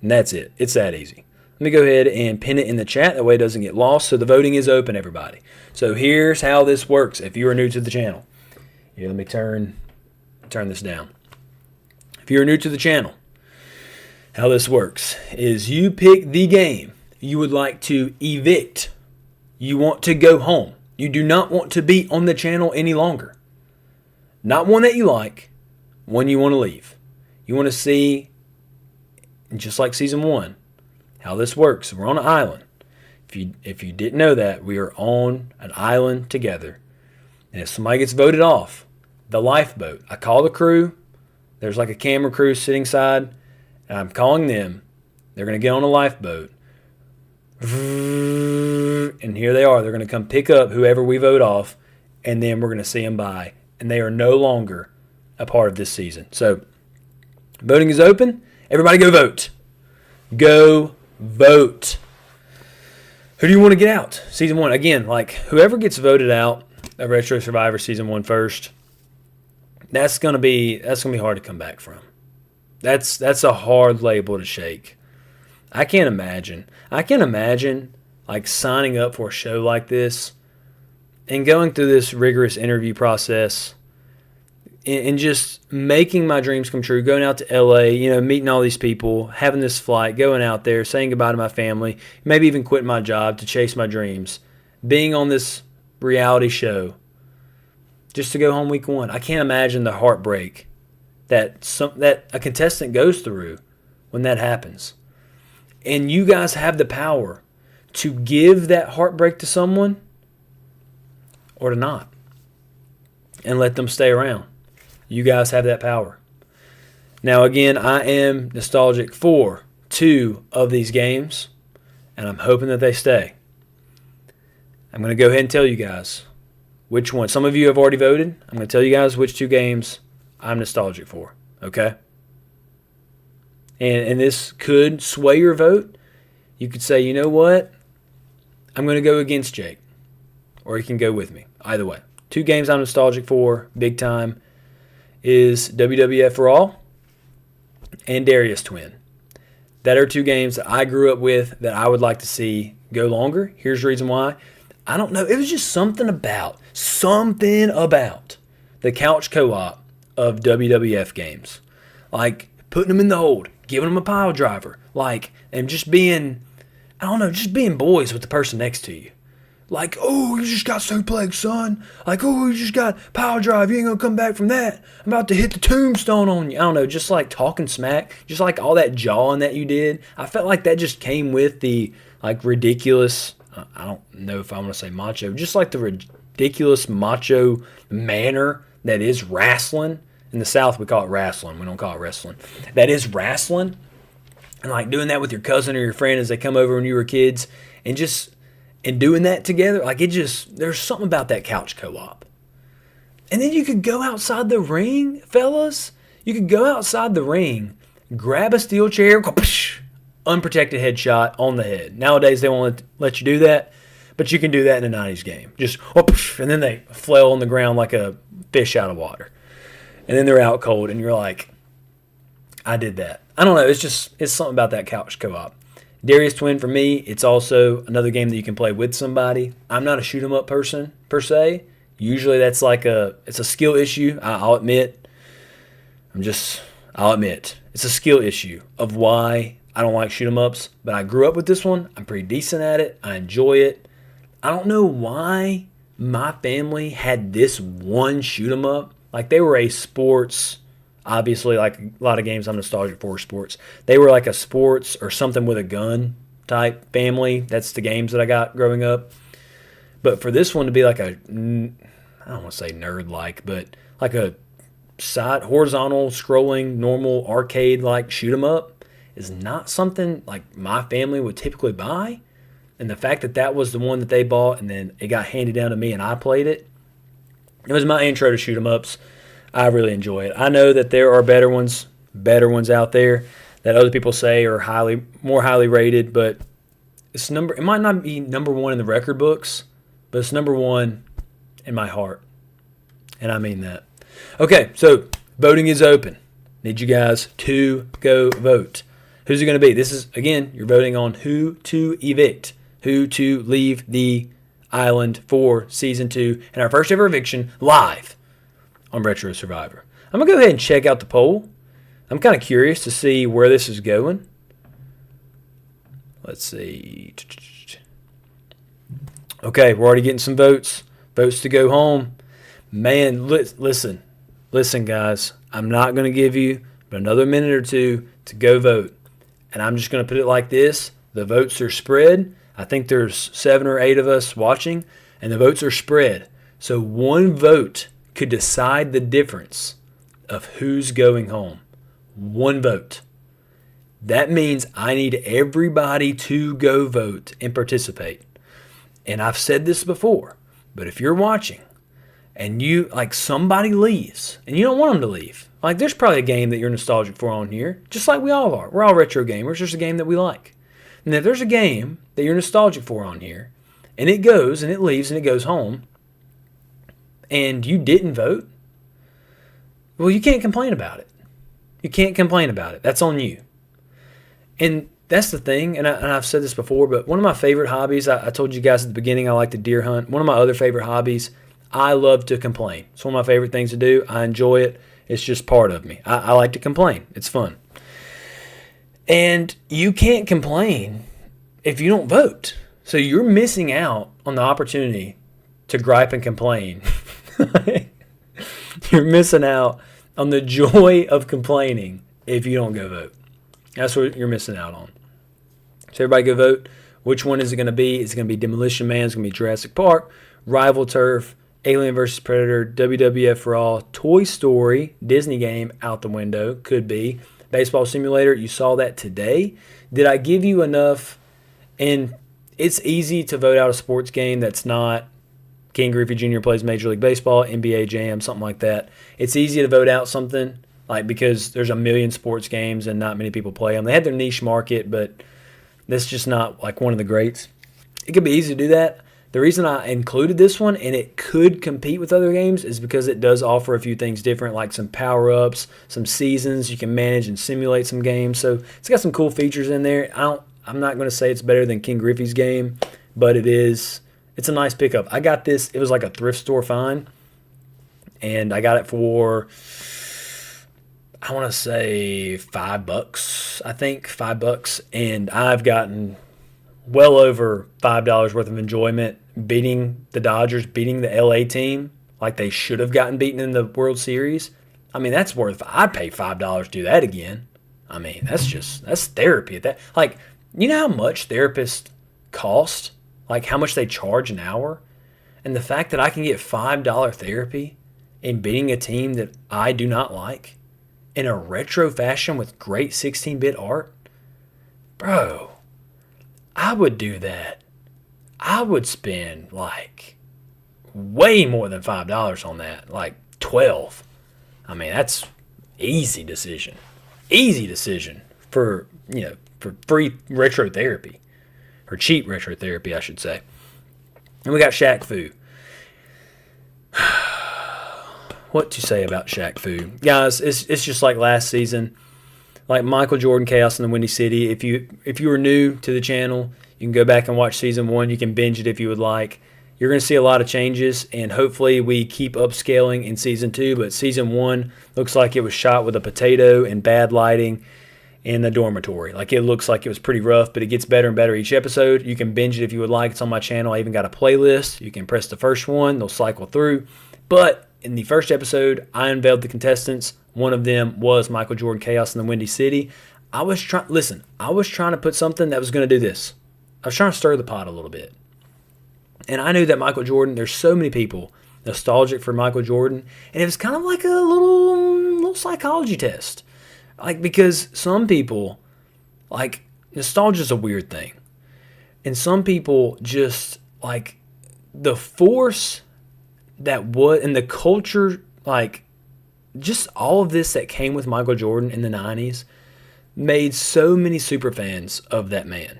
And that's it. It's that easy. Let me go ahead and pin it in the chat. That way it doesn't get lost. So the voting is open, everybody. So here's how this works if you are new to the channel. Here, let me turn this down. If you're new to the channel, how this works is you pick the game you would like to evict. You want to go home. You do not want to be on the channel any longer. Not one that you like, one you want to leave. You want to see, just like season 1, how this works. We're on an island. If you didn't know that, we are on an island together. And if somebody gets voted off, the lifeboat, I call the crew. There's like a camera crew sitting side, and I'm calling them. They're going to get on a lifeboat. And here they are. They're going to come pick up whoever we vote off, and then we're going to see them by. And they are no longer a part of this season. So voting is open. Everybody go vote. Go vote. Who do you want to get out? Season 1. Again, like whoever gets voted out of Retro Survivor Season 1 first, that's gonna be hard to come back from. That's a hard label to shake. I can't imagine like signing up for a show like this and going through this rigorous interview process and just making my dreams come true, going out to LA, meeting all these people, having this flight, going out there, saying goodbye to my family, maybe even quitting my job to chase my dreams, being on this reality show just to go home week 1. I can't imagine the heartbreak that a contestant goes through when that happens. And you guys have the power to give that heartbreak to someone or to not and let them stay around. You guys have that power. Now, again, I am nostalgic for 2 of these games, and I'm hoping that they stay. I'm going to go ahead and tell you guys which one. Some of you have already voted. I'm going to tell you guys which 2 games I'm nostalgic for, okay? And this could sway your vote. You could say, you know what? I'm going to go against Jake, or you can go with me. Either way. 2 games I'm nostalgic for, big time, is WWF Raw and Darius Twin. That are 2 games that I grew up with that I would like to see go longer. Here's the reason why. I don't know. It was just something about the couch co-op of WWF games. Like putting them in the hold, giving them a pile driver, and just being boys with the person next to you. Like, oh, you just got suplex, son. Like, oh, you just got power drive. You ain't going to come back from that. I'm about to hit the tombstone on you. I don't know, just like talking smack. Just like all that jawing that you did. I felt like that just came with the, ridiculous I don't know if I want to say macho, just like the ridiculous macho manner that is wrestling. In the South, we call it wrestling. We don't call it wrestling. That is wrestling. And like doing that with your cousin or your friend as they come over when you were kids and doing that together, like there's something about that couch co-op. And then you could go outside the ring, fellas. You could go outside the ring, grab a steel chair, go, unprotected headshot on the head. Nowadays, they won't let you do that, but you can do that in a 90s game. Just, and then they flail on the ground like a fish out of water. And then they're out cold, and you're like, I did that. I don't know. It's something about that couch co-op. Darius Twin, for me, it's also another game that you can play with somebody. I'm not a shoot 'em up person, per se. Usually that's it's a skill issue. I'll admit. I'll admit. It's a skill issue of why I don't like shoot 'em ups. But I grew up with this one. I'm pretty decent at it. I enjoy it. I don't know why my family had this one shoot 'em up. Like they were a sports, obviously like a lot of games I'm nostalgic for sports. They were like a sports or something with a gun type family. That's the games that I got growing up. But for this one to be like I don't want to say nerd-like, but like a side horizontal scrolling normal arcade like shoot 'em up is not something like my family would typically buy. And the fact that was the one that they bought and then it got handed down to me and I played it, it was my intro to shoot 'em ups. I really enjoy it. I know that there are better ones out there that other people say are more highly rated, but it might not be number one in the record books, but it's number one in my heart. And I mean that. Okay, so voting is open. Need you guys to go vote. Who's it going to be? This is, again, you're voting on who to evict, who to leave the island for Season 2, and our first ever eviction live on Retro Survivor. I'm going to go ahead and check out the poll. I'm kind of curious to see where this is going. Let's see. Okay, we're already getting some votes. Votes to go home. Man, listen, guys. I'm not going to give you but another minute or two to go vote. And I'm just going to put it like this. The votes are spread. I think there's 7 or 8 of us watching, and the votes are spread. So one vote could decide the difference of who's going home. One vote. That means I need everybody to go vote and participate. And I've said this before, but if you're watching and somebody leaves and you don't want them to leave, like there's probably a game that you're nostalgic for on here, just like we all are. We're all retro gamers. There's a game that we like. And if there's a game that you're nostalgic for on here and it goes and it leaves and it goes home and you didn't vote, well, you can't complain about it. You can't complain about it. That's on you. And that's the thing, and I've said this before, but one of my favorite hobbies, I told you guys at the beginning I like to deer hunt. One of my other favorite hobbies, I love to complain. It's one of my favorite things to do. I enjoy it. It's just part of me. I like to complain. It's fun. And you can't complain if you don't vote. So you're missing out on the opportunity to gripe and complain. You're missing out on the joy of complaining if you don't go vote. That's what you're missing out on. So everybody go vote. Which one is it going to be? Is it going to be Demolition Man? Is it going to be Jurassic Park? Rival Turf? Alien vs. Predator? WWF Raw? Toy Story? Disney game out the window? Could be. Baseball Simulator? You saw that today. Did I give you enough? And it's easy to vote out a sports game that's not King Griffey Jr. plays Major League Baseball, NBA Jam, something like that. It's easy to vote out something because there's a million sports games and not many people play them. They had their niche market, but that's just not like one of the greats. It could be easy to do that. The reason I included this one, and it could compete with other games, is because it does offer a few things different, like some power-ups, some seasons. You can manage and simulate some games. So it's got some cool features in there. I'm not going to say it's better than King Griffey's game, but it's a nice pickup. I got this. It was like a thrift store find, and I got it for, I want to say $5. I think $5, and I've gotten well over $5 worth of enjoyment beating the Dodgers, beating the LA team like they should have gotten beaten in the World Series. I mean, that's worth. I'd pay $5 to do that again. I mean, that's therapy. You know how much therapists cost? like how much they charge an hour, and the fact that I can get $5 therapy in beating a team that I do not like in a retro fashion with great 16-bit art, bro, I would do that. I would spend like way more than $5 on that, like 12. I mean, that's easy decision. Easy decision for, for free retro therapy, or cheap retro therapy, I should say. And we got Shaq Fu. What to say about Shaq Fu? Guys, it's just like last season. Like Michael Jordan Chaos in the Windy City. If you are new to the channel, you can go back and watch season 1. You can binge it if you would like. You're going to see a lot of changes, and hopefully we keep upscaling in season 2. But season 1 looks like it was shot with a potato and bad lighting in the dormitory. Like, it looks like it was pretty rough, but it gets better and better each episode. You can binge it if you would like. It's on my channel. I even got a playlist. You can press the first one. They'll cycle through. But in the first episode, I unveiled the contestants. One of them was Michael Jordan Chaos in the Windy City. I was trying to put something that was going to do this. I was trying to stir the pot a little bit. And I knew that Michael Jordan, there's so many people nostalgic for Michael Jordan, and it was kind of like a little psychology test. Like, because some people, like, nostalgia is a weird thing. And some people just, like, the force that was, and the culture, like, just all of this that came with Michael Jordan in the 90s made so many super fans of that man.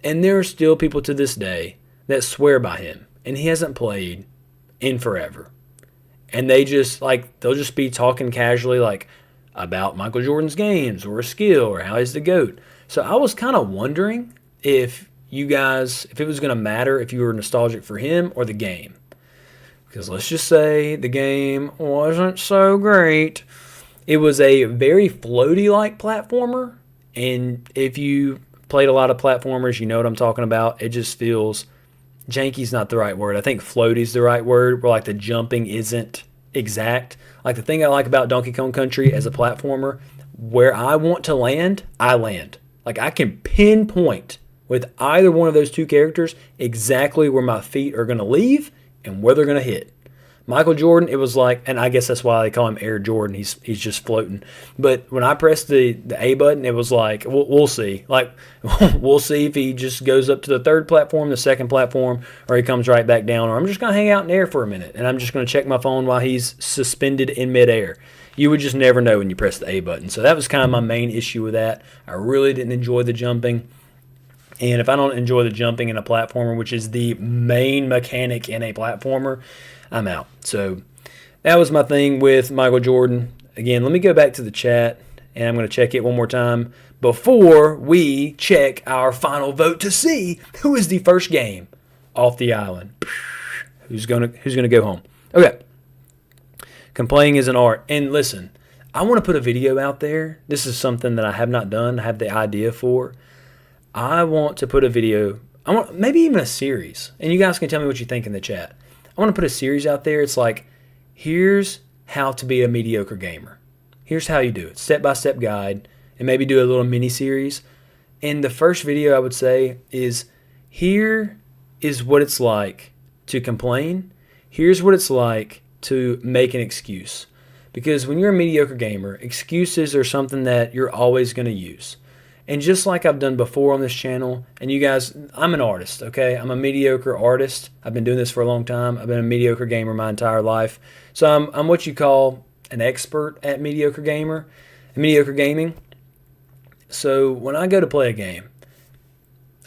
And there are still people to this day that swear by him, and he hasn't played in forever. And they just, like, they'll just be talking casually, like, about Michael Jordan's games or a skill or how he's the GOAT. So I was kind of wondering if you guys, if it was going to matter if you were nostalgic for him or the game. Because let's just say the game wasn't so great. It was a very floaty-like platformer. And if you played a lot of platformers, you know what I'm talking about. It just feels, janky's not the right word. I think floaty's the right word, where like the jumping isn't exact. Like, the thing I like about Donkey Kong Country as a platformer, where I want to land, I land. Like, I can pinpoint with either one of those two characters exactly where my feet are going to leave and where they're going to hit. Michael Jordan, it was like, and I guess that's why they call him Air Jordan. He's just floating. But when I pressed the A button, it was like, we'll see. Like, we'll see if he just goes up to the third platform, the second platform, or he comes right back down. Or I'm just going to hang out in air for a minute, and I'm just going to check my phone while he's suspended in midair. You would just never know when you press the A button. So that was kind of my main issue with that. I really didn't enjoy the jumping. And if I don't enjoy the jumping in a platformer, which is the main mechanic in a platformer, I'm out. So that was my thing with Michael Jordan. Again, let me go back to the chat, and I'm going to check it one more time before we check our final vote to see who is the first game off the island. Who's gonna go home? Okay. Complaining is an art. And listen, I want to put a video out there. This is something that I have not done. I have the idea for. I want to put a video. I want maybe even a series. And you guys can tell me what you think in the chat. I want to put a series out there. It's like, here's how to be a mediocre gamer. Here's how you do it. Step-by-step guide. And maybe do a little mini-series. And the first video I would say is, here is what it's like to complain. Here's what it's like to make an excuse. Because when you're a mediocre gamer, excuses are something that you're always going to use. And just like I've done before on this channel, and you guys, I'm an artist, okay? I'm a mediocre artist. I've been doing this for a long time. I've been a mediocre gamer my entire life. So I'm what you call an expert at mediocre gaming. So when I go to play a game,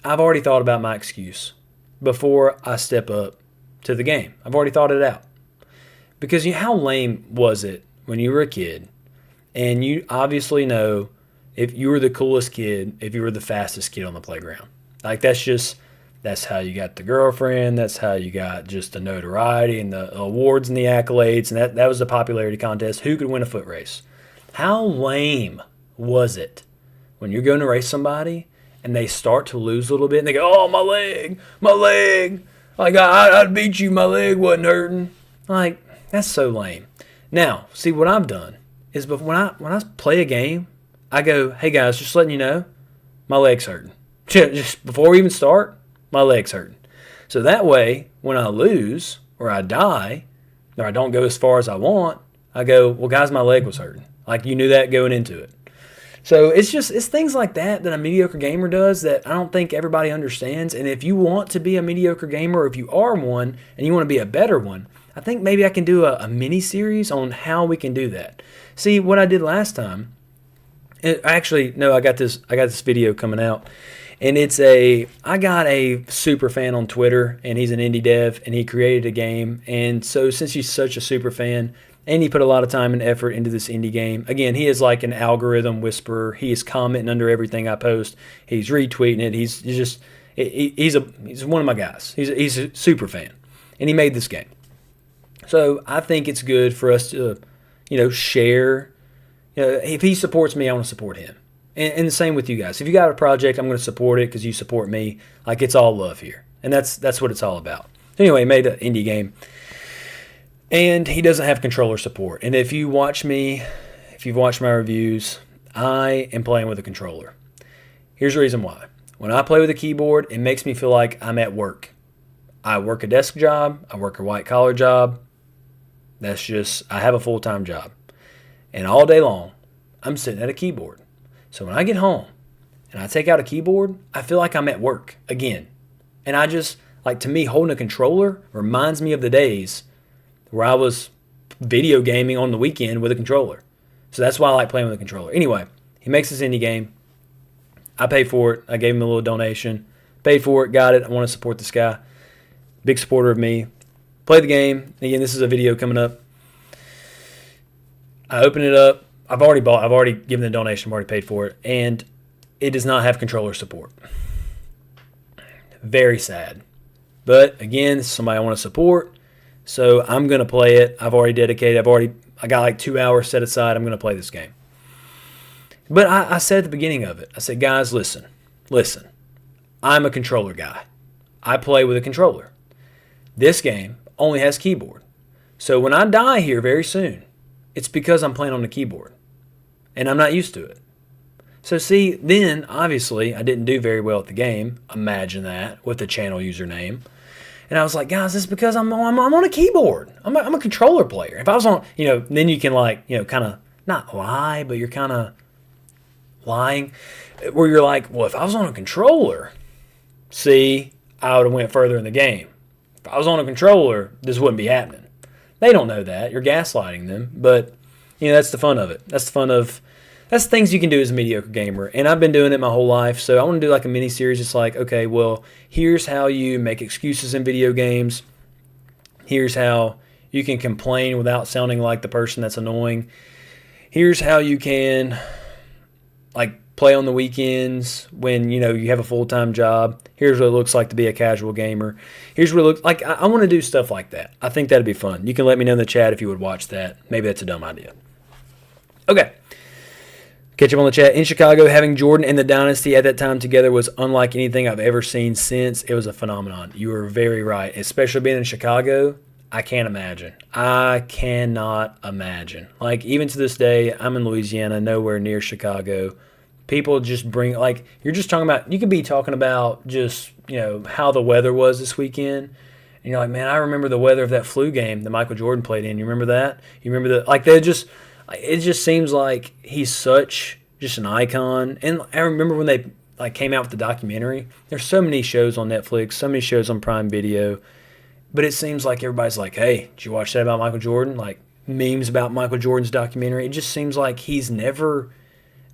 I've already thought about my excuse before I step up to the game. I've already thought it out. Because how lame was it when you were a kid, and you obviously know if you were the coolest kid, if you were the fastest kid on the playground. Like, that's how you got the girlfriend, that's how you got just the notoriety and the awards and the accolades, and that was the popularity contest. Who could win a foot race? How lame was it when you're going to race somebody and they start to lose a little bit and they go, oh, my leg. Like, I beat you, my leg wasn't hurting. Like, that's so lame. Now, see, what I've done is when I play a game, I go, hey guys, just letting you know, my leg's hurting. Just before we even start, my leg's hurting. So that way, when I lose or I die or I don't go as far as I want, I go, well, guys, my leg was hurting. Like, you knew that going into it. So it's things like that a mediocre gamer does that I don't think everybody understands. And if you want to be a mediocre gamer, or if you are one and you want to be a better one, I think maybe I can do a mini series on how we can do that. See, what I did last time, I got this video coming out, and I got a super fan on Twitter, and he's an indie dev, and he created a game. And so since he's such a super fan, and he put a lot of time and effort into this indie game. Again, he is like an algorithm whisperer. He is commenting under everything I post. He's retweeting it. He's one of my guys. He's a super fan, and he made this game. So I think it's good for us to, share. If he supports me, I want to support him, and the same with you guys. If you got a project, I'm going to support it because you support me. Like, it's all love here, and that's what it's all about. Anyway, he made an indie game. And he doesn't have controller support. And if you've watched my reviews, I am playing with a controller. Here's the reason why. When I play with a keyboard, it makes me feel like I'm at work. I work a desk job. I work a white-collar job. I have a full-time job. And all day long, I'm sitting at a keyboard. So when I get home and I take out a keyboard, I feel like I'm at work again. And to me, holding a controller reminds me of the days where I was video gaming on the weekend with a controller. So that's why I like playing with a controller. Anyway, he makes this indie game. I paid for it. I gave him a little donation. Paid for it, got it. I want to support this guy. Big supporter of me. Play the game. Again, this is a video coming up. I open it up. I've already given the donation. I've already paid for it. And it does not have controller support. Very sad. But again, this is somebody I want to support. So I'm going to play it. I've already dedicated. I got like 2 hours set aside. I'm going to play this game. But I said at the beginning of it, I said, guys, listen. I'm a controller guy. I play with a controller. This game only has keyboard. So when I die here very soon, it's because I'm playing on the keyboard. And I'm not used to it. So see, then obviously I didn't do very well at the game. Imagine that with the channel username. And I was like, guys, this is because I'm on a keyboard. I'm a controller player. If I was on, then you can kind of not lie, but you're kind of lying. Where you're like, well, if I was on a controller, see, I would have went further in the game. If I was on a controller, this wouldn't be happening. They don't know that. You're gaslighting them. But, that's the fun of it. That's things you can do as a mediocre gamer. And I've been doing it my whole life. So I want to do like a mini series. It's like, okay, well, here's how you make excuses in video games. Here's how you can complain without sounding like the person that's annoying. Here's how you can play on the weekends when, you have a full-time job. Here's what it looks like to be a casual gamer. Here's what it looks like. I want to do stuff like that. I think that'd be fun. You can let me know in the chat if you would watch that. Maybe that's a dumb idea. Okay. Catch up on the chat. In Chicago, having Jordan and the Dynasty at that time together was unlike anything I've ever seen since. It was a phenomenon. You were very right. Especially being in Chicago, I can't imagine. I cannot imagine. Even to this day, I'm in Louisiana, nowhere near Chicago. People just bring, you're just talking about, you could be talking about just, how the weather was this weekend. And you're like, man, I remember the weather of that flu game that Michael Jordan played in. You remember that? You remember it just seems like he's just an icon. And I remember when they came out with the documentary. There's so many shows on Netflix, so many shows on Prime Video. But it seems like everybody's like, hey, did you watch that about Michael Jordan? Memes about Michael Jordan's documentary. It just seems like he's never,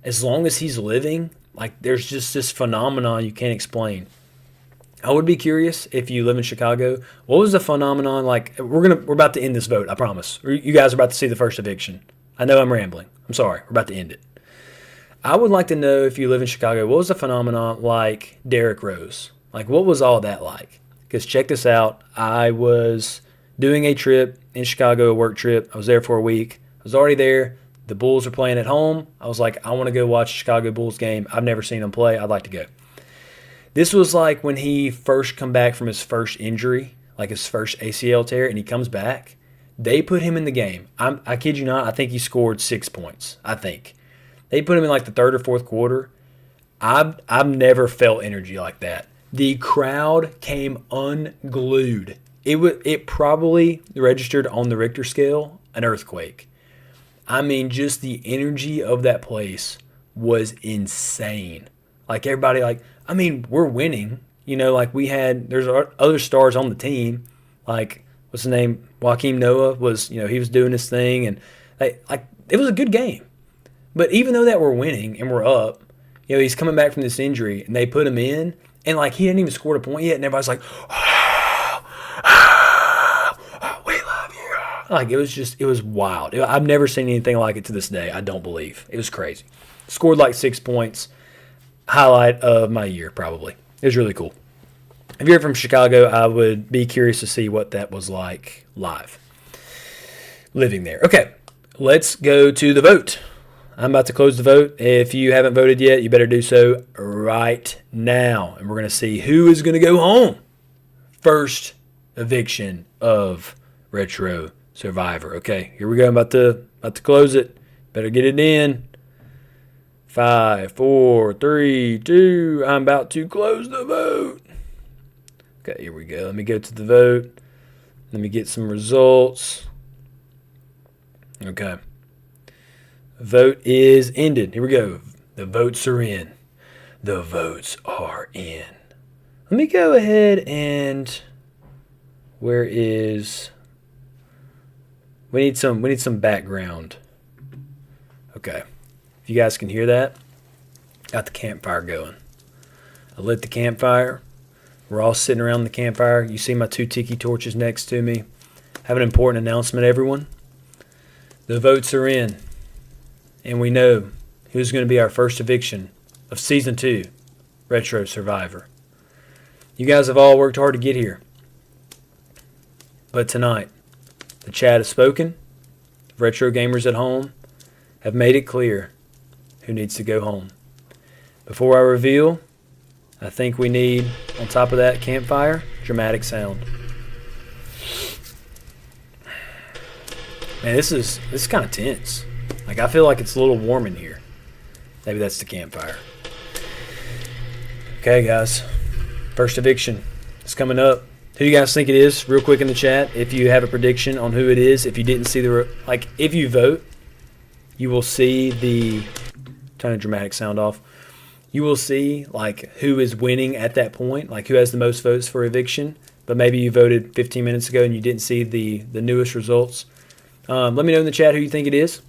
as long as he's living, there's just this phenomenon you can't explain. I would be curious if you live in Chicago. What was the phenomenon like? We're about to end this vote, I promise. You guys are about to see the first eviction. I know I'm rambling. I'm sorry. We're about to end it. I would like to know, if you live in Chicago, what was the phenomenon like Derrick Rose? What was all that like? Because check this out. I was doing a trip in Chicago, a work trip. I was there for a week. I was already there. The Bulls were playing at home. I was like, I want to go watch a Chicago Bulls game. I've never seen them play. I'd like to go. This was when he first come back from his first injury, his first ACL tear, and he comes back. They put him in the game. I kid you not, I think he scored 6 points, I think. They put him in the third or fourth quarter. I've never felt energy like that. The crowd came unglued. It probably registered on the Richter scale an earthquake. I mean, just the energy of that place was insane. Like everybody, we're winning. There's other stars on the team. Like, what's his name? Joakim Noah was, he was doing his thing, and it was a good game. But even though that we're winning and we're up, he's coming back from this injury, and they put him in, and he hadn't even scored a point yet, and everybody's like, we love you. It was wild. I've never seen anything like it to this day. I don't believe. It was crazy. Scored 6 points. Highlight of my year, probably. It was really cool. If you're from Chicago, I would be curious to see what that was like live, living there. Okay, let's go to the vote. I'm about to close the vote. If you haven't voted yet, you better do so right now. And we're going to see who is going to go home. First eviction of Retro Survivor. Okay, here we go. I'm about to close it. Better get it in. 5, 4, 3, 2. I'm about to close the vote. Okay, here we go. Let me go to the vote. Let me get some results. Okay. Vote is ended. Here we go. The votes are in. The votes are in. Let me go ahead and where is we need some background. Okay. If you guys can hear that, got the campfire going. I lit the campfire. We're all sitting around the campfire. You see my 2 tiki torches next to me. I have an important announcement, everyone. The votes are in. And we know who's going to be our first eviction of Season 2, Retro Survivor. You guys have all worked hard to get here. But tonight, the chat has spoken. The retro gamers at home have made it clear who needs to go home. Before I reveal, I think we need, on top of that campfire, dramatic sound. Man, this is kind of tense. I feel like it's a little warm in here. Maybe that's the campfire. Okay, guys. First eviction is coming up. Who do you guys think it is? Real quick in the chat, if you have a prediction on who it is. If you didn't see if you vote, you will see the... Turn the dramatic sound off. You will see, who is winning at that point. Who has the most votes for eviction. But maybe you voted 15 minutes ago and you didn't see the newest results. Let me know in the chat who you think it is,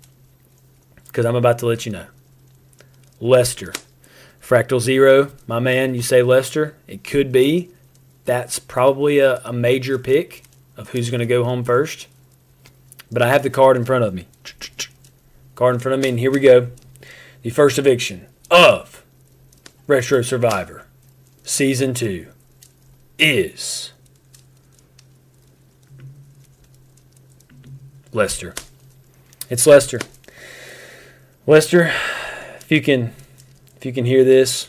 because I'm about to let you know. Lester. Fractal Zero, my man, you say Lester. It could be. That's probably a major pick of who's going to go home first. But I have the card in front of me. Card in front of me, and here we go. The first eviction of Retro Survivor Season 2 is... Lester. It's Lester. Lester, if you can hear this,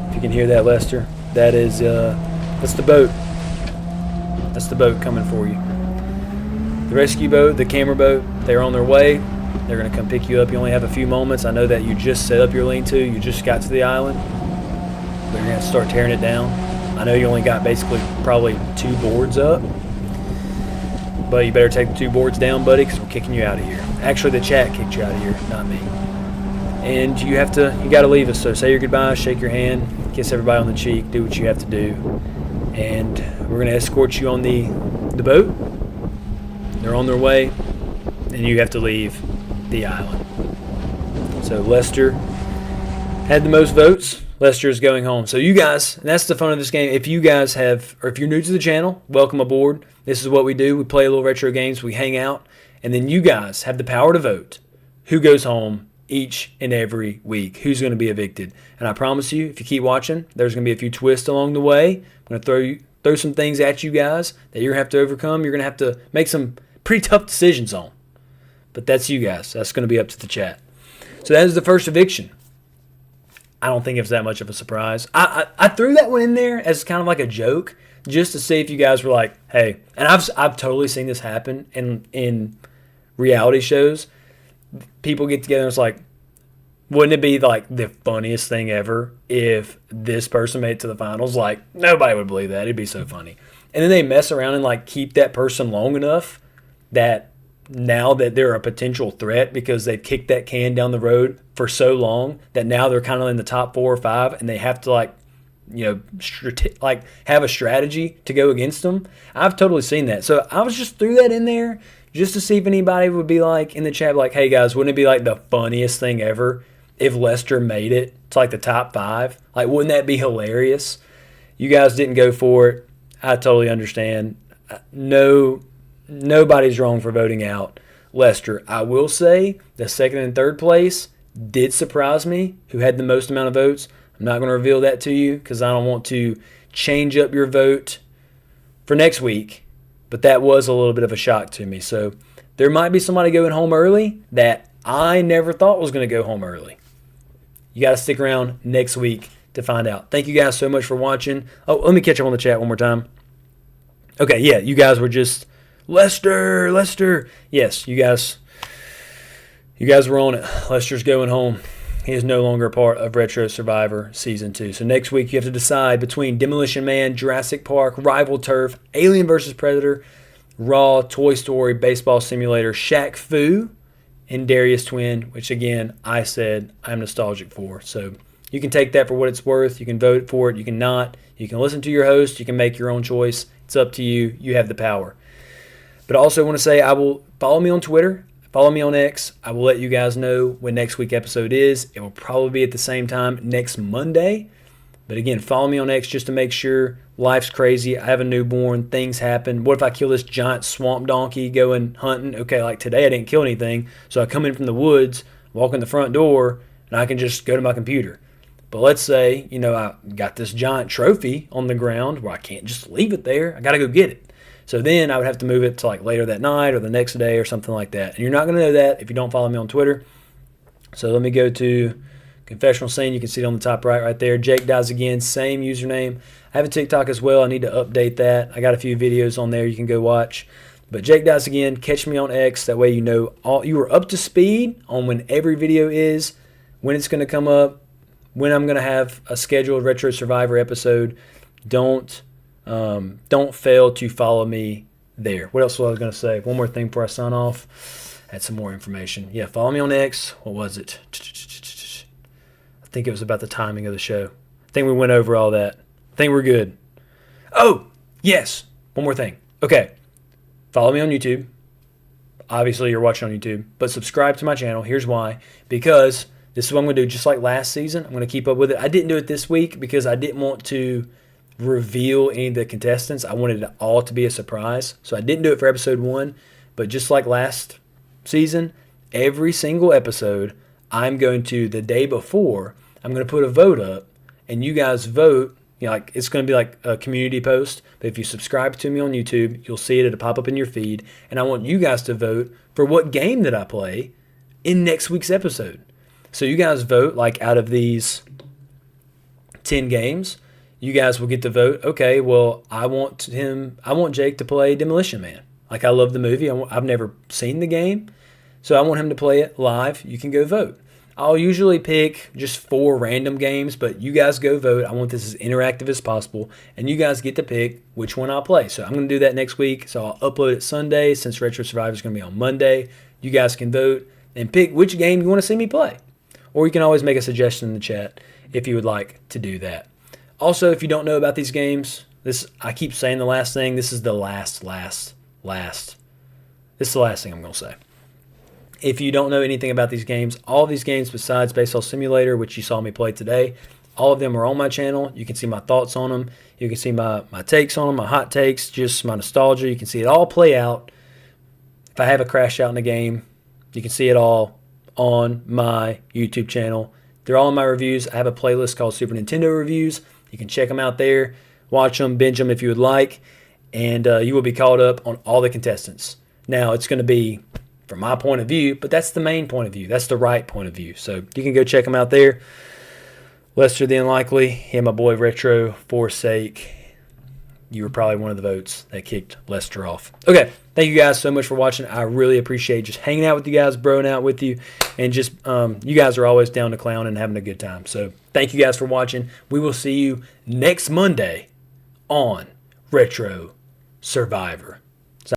if you can hear that, Lester, that is that's the boat. That's the boat coming for you. The rescue boat, the camera boat, they're on their way. They're going to come pick you up. You only have a few moments. I know that you just set up your lean-to. You just got to the island. They're going to start tearing it down. I know you only got basically probably 2 boards up. But you better take the 2 boards down, buddy, because we're kicking you out of here. Actually, the chat kicked you out of here, not me. And you got to leave us. So say your goodbyes, shake your hand, kiss everybody on the cheek, do what you have to do. And we're going to escort you on the boat. They're on their way, and you have to leave the island. So Lester had the most votes. Lester is going home. So you guys, and that's the fun of this game. If you guys have, or if you're new to the channel, welcome aboard. This is what we do. We play a little retro games. We hang out. And then you guys have the power to vote who goes home each and every week, who's going to be evicted. And I promise you, if you keep watching, there's going to be a few twists along the way. I'm going to throw some things at you guys that you're going to have to overcome. You're going to have to make some pretty tough decisions on. But that's you guys. That's going to be up to the chat. So that is the first eviction. I don't think it was that much of a surprise. I threw that one in there as kind of like a joke, just to see if you guys were like, hey. And I've totally seen this happen in reality shows. People get together and it's like, Wouldn't it be like the funniest thing ever if this person made it to the finals? Like, nobody would believe that. It'd be so funny. And then they mess around and like keep that person long enough that now that they're a potential threat because they've kicked that can down the road for so long that now they're kind of in the top 4 or 5 and they have to like, like have a strategy to go against them. I've totally seen that. So I was just threw that in there just to see if anybody would be like in the chat like, hey guys, wouldn't it be like the funniest thing ever if Leicester made it to like the top 5? Like, wouldn't that be hilarious? You guys didn't go for it. I totally understand. Nobody's wrong for voting out Leicester. I will say the second and third place did surprise me, who had the most amount of votes. I'm not going to reveal that to you because I don't want to change up your vote for next week, but that was a little bit of a shock to me. So there might be somebody going home early that I never thought was going to go home early. You got to stick around next week to find out. Thank you guys so much for watching. Oh, let me catch up on the chat one more time. Okay, yeah, you guys were just Leicester. Yes, you guys were on it. Leicester's going home. He is no longer a part of Retro Survivor Season 2. So next week you have to decide between Demolition Man, Jurassic Park, Rival Turf, Alien vs. Predator, Raw, Toy Story, Baseball Simulator, Shaq Fu, and Darius Twin, which again, I said I'm nostalgic for. So you can take that for what it's worth. You can vote for it. You can not. You can listen to your host. You can make your own choice. It's up to you. You have the power. But I also want to say I will follow me on Twitter. Follow me on X. I will let you guys know when next week's episode is. It will probably be at the same time next Monday. But again, follow me on X just to make sure. Life's crazy. I have a newborn. Things happen. What if I kill this giant swamp donkey going hunting? Okay, like today I didn't kill anything. So I come in from the woods, walk in the front door, and I can just go to my computer. But let's say, I got this giant trophy on the ground where I can't just leave it there. I got to go get it. So then I would have to move it to like later that night or the next day or something like that. And you're not going to know that if you don't follow me on Twitter. So let me go to Confessional Scene. You can see it on the top right there. Jake Dies Again, same username. I have a TikTok as well. I need to update that. I got a few videos on there you can go watch. But Jake Dies Again, catch me on X. That way you are up to speed on when every video is, when it's going to come up, when I'm going to have a scheduled Retro Survivor episode. Don't fail to follow me there. What else was I going to say? One more thing before I sign off. Add some more information. Yeah, follow me on X. What was it? I think it was about the timing of the show. I think we went over all that. I think we're good. Oh, yes. One more thing. Okay. Follow me on YouTube. Obviously, you're watching on YouTube. But subscribe to my channel. Here's why. Because this is what I'm going to do just like last season. I'm going to keep up with it. I didn't do it this week because I didn't want to reveal any of the contestants. I wanted it all to be a surprise. So I didn't do it for episode 1. But just like last season, every single episode, I'm going to, the day before, I'm going to put a vote up. And you guys vote. Like it's going to be like a community post. But if you subscribe to me on YouTube, you'll see it. It'll pop up in your feed. And I want you guys to vote for what game that I play in next week's episode. So you guys vote, like out of these 10 games, you guys will get to vote. Okay, well, I want Jake to play Demolition Man. Like, I love the movie. I've never seen the game, so I want him to play it live. You can go vote. I'll usually pick just 4 random games, but you guys go vote. I want this as interactive as possible, and you guys get to pick which one I'll play. So I'm going to do that next week. So I'll upload it Sunday since Retro Survivor is going to be on Monday. You guys can vote and pick which game you want to see me play. Or you can always make a suggestion in the chat if you would like to do that. Also, if you don't know about these games, I keep saying the last thing. This is the last. This is the last thing I'm going to say. If you don't know anything about these games, all these games besides Baseball Simulator, which you saw me play today, all of them are on my channel. You can see my thoughts on them. You can see my takes on them, my hot takes, just my nostalgia. You can see it all play out. If I have a crash out in a game, you can see it all on my YouTube channel. They're all in my reviews. I have a playlist called Super Nintendo Reviews. You can check them out there, watch them, binge them if you would like, and you will be caught up on all the contestants. Now, it's going to be from my point of view, but that's the main point of view. That's the right point of view. So you can go check them out there. Lester the Unlikely, and my boy Retro Forsake. You were probably one of the votes that kicked Lester off. Okay, thank Thank you guys so much for watching. I really appreciate just hanging out with you guys, broing out with you, and just you guys are always down to clown and having a good time. So thank you guys for watching. We will see you next Monday on Retro Survivor.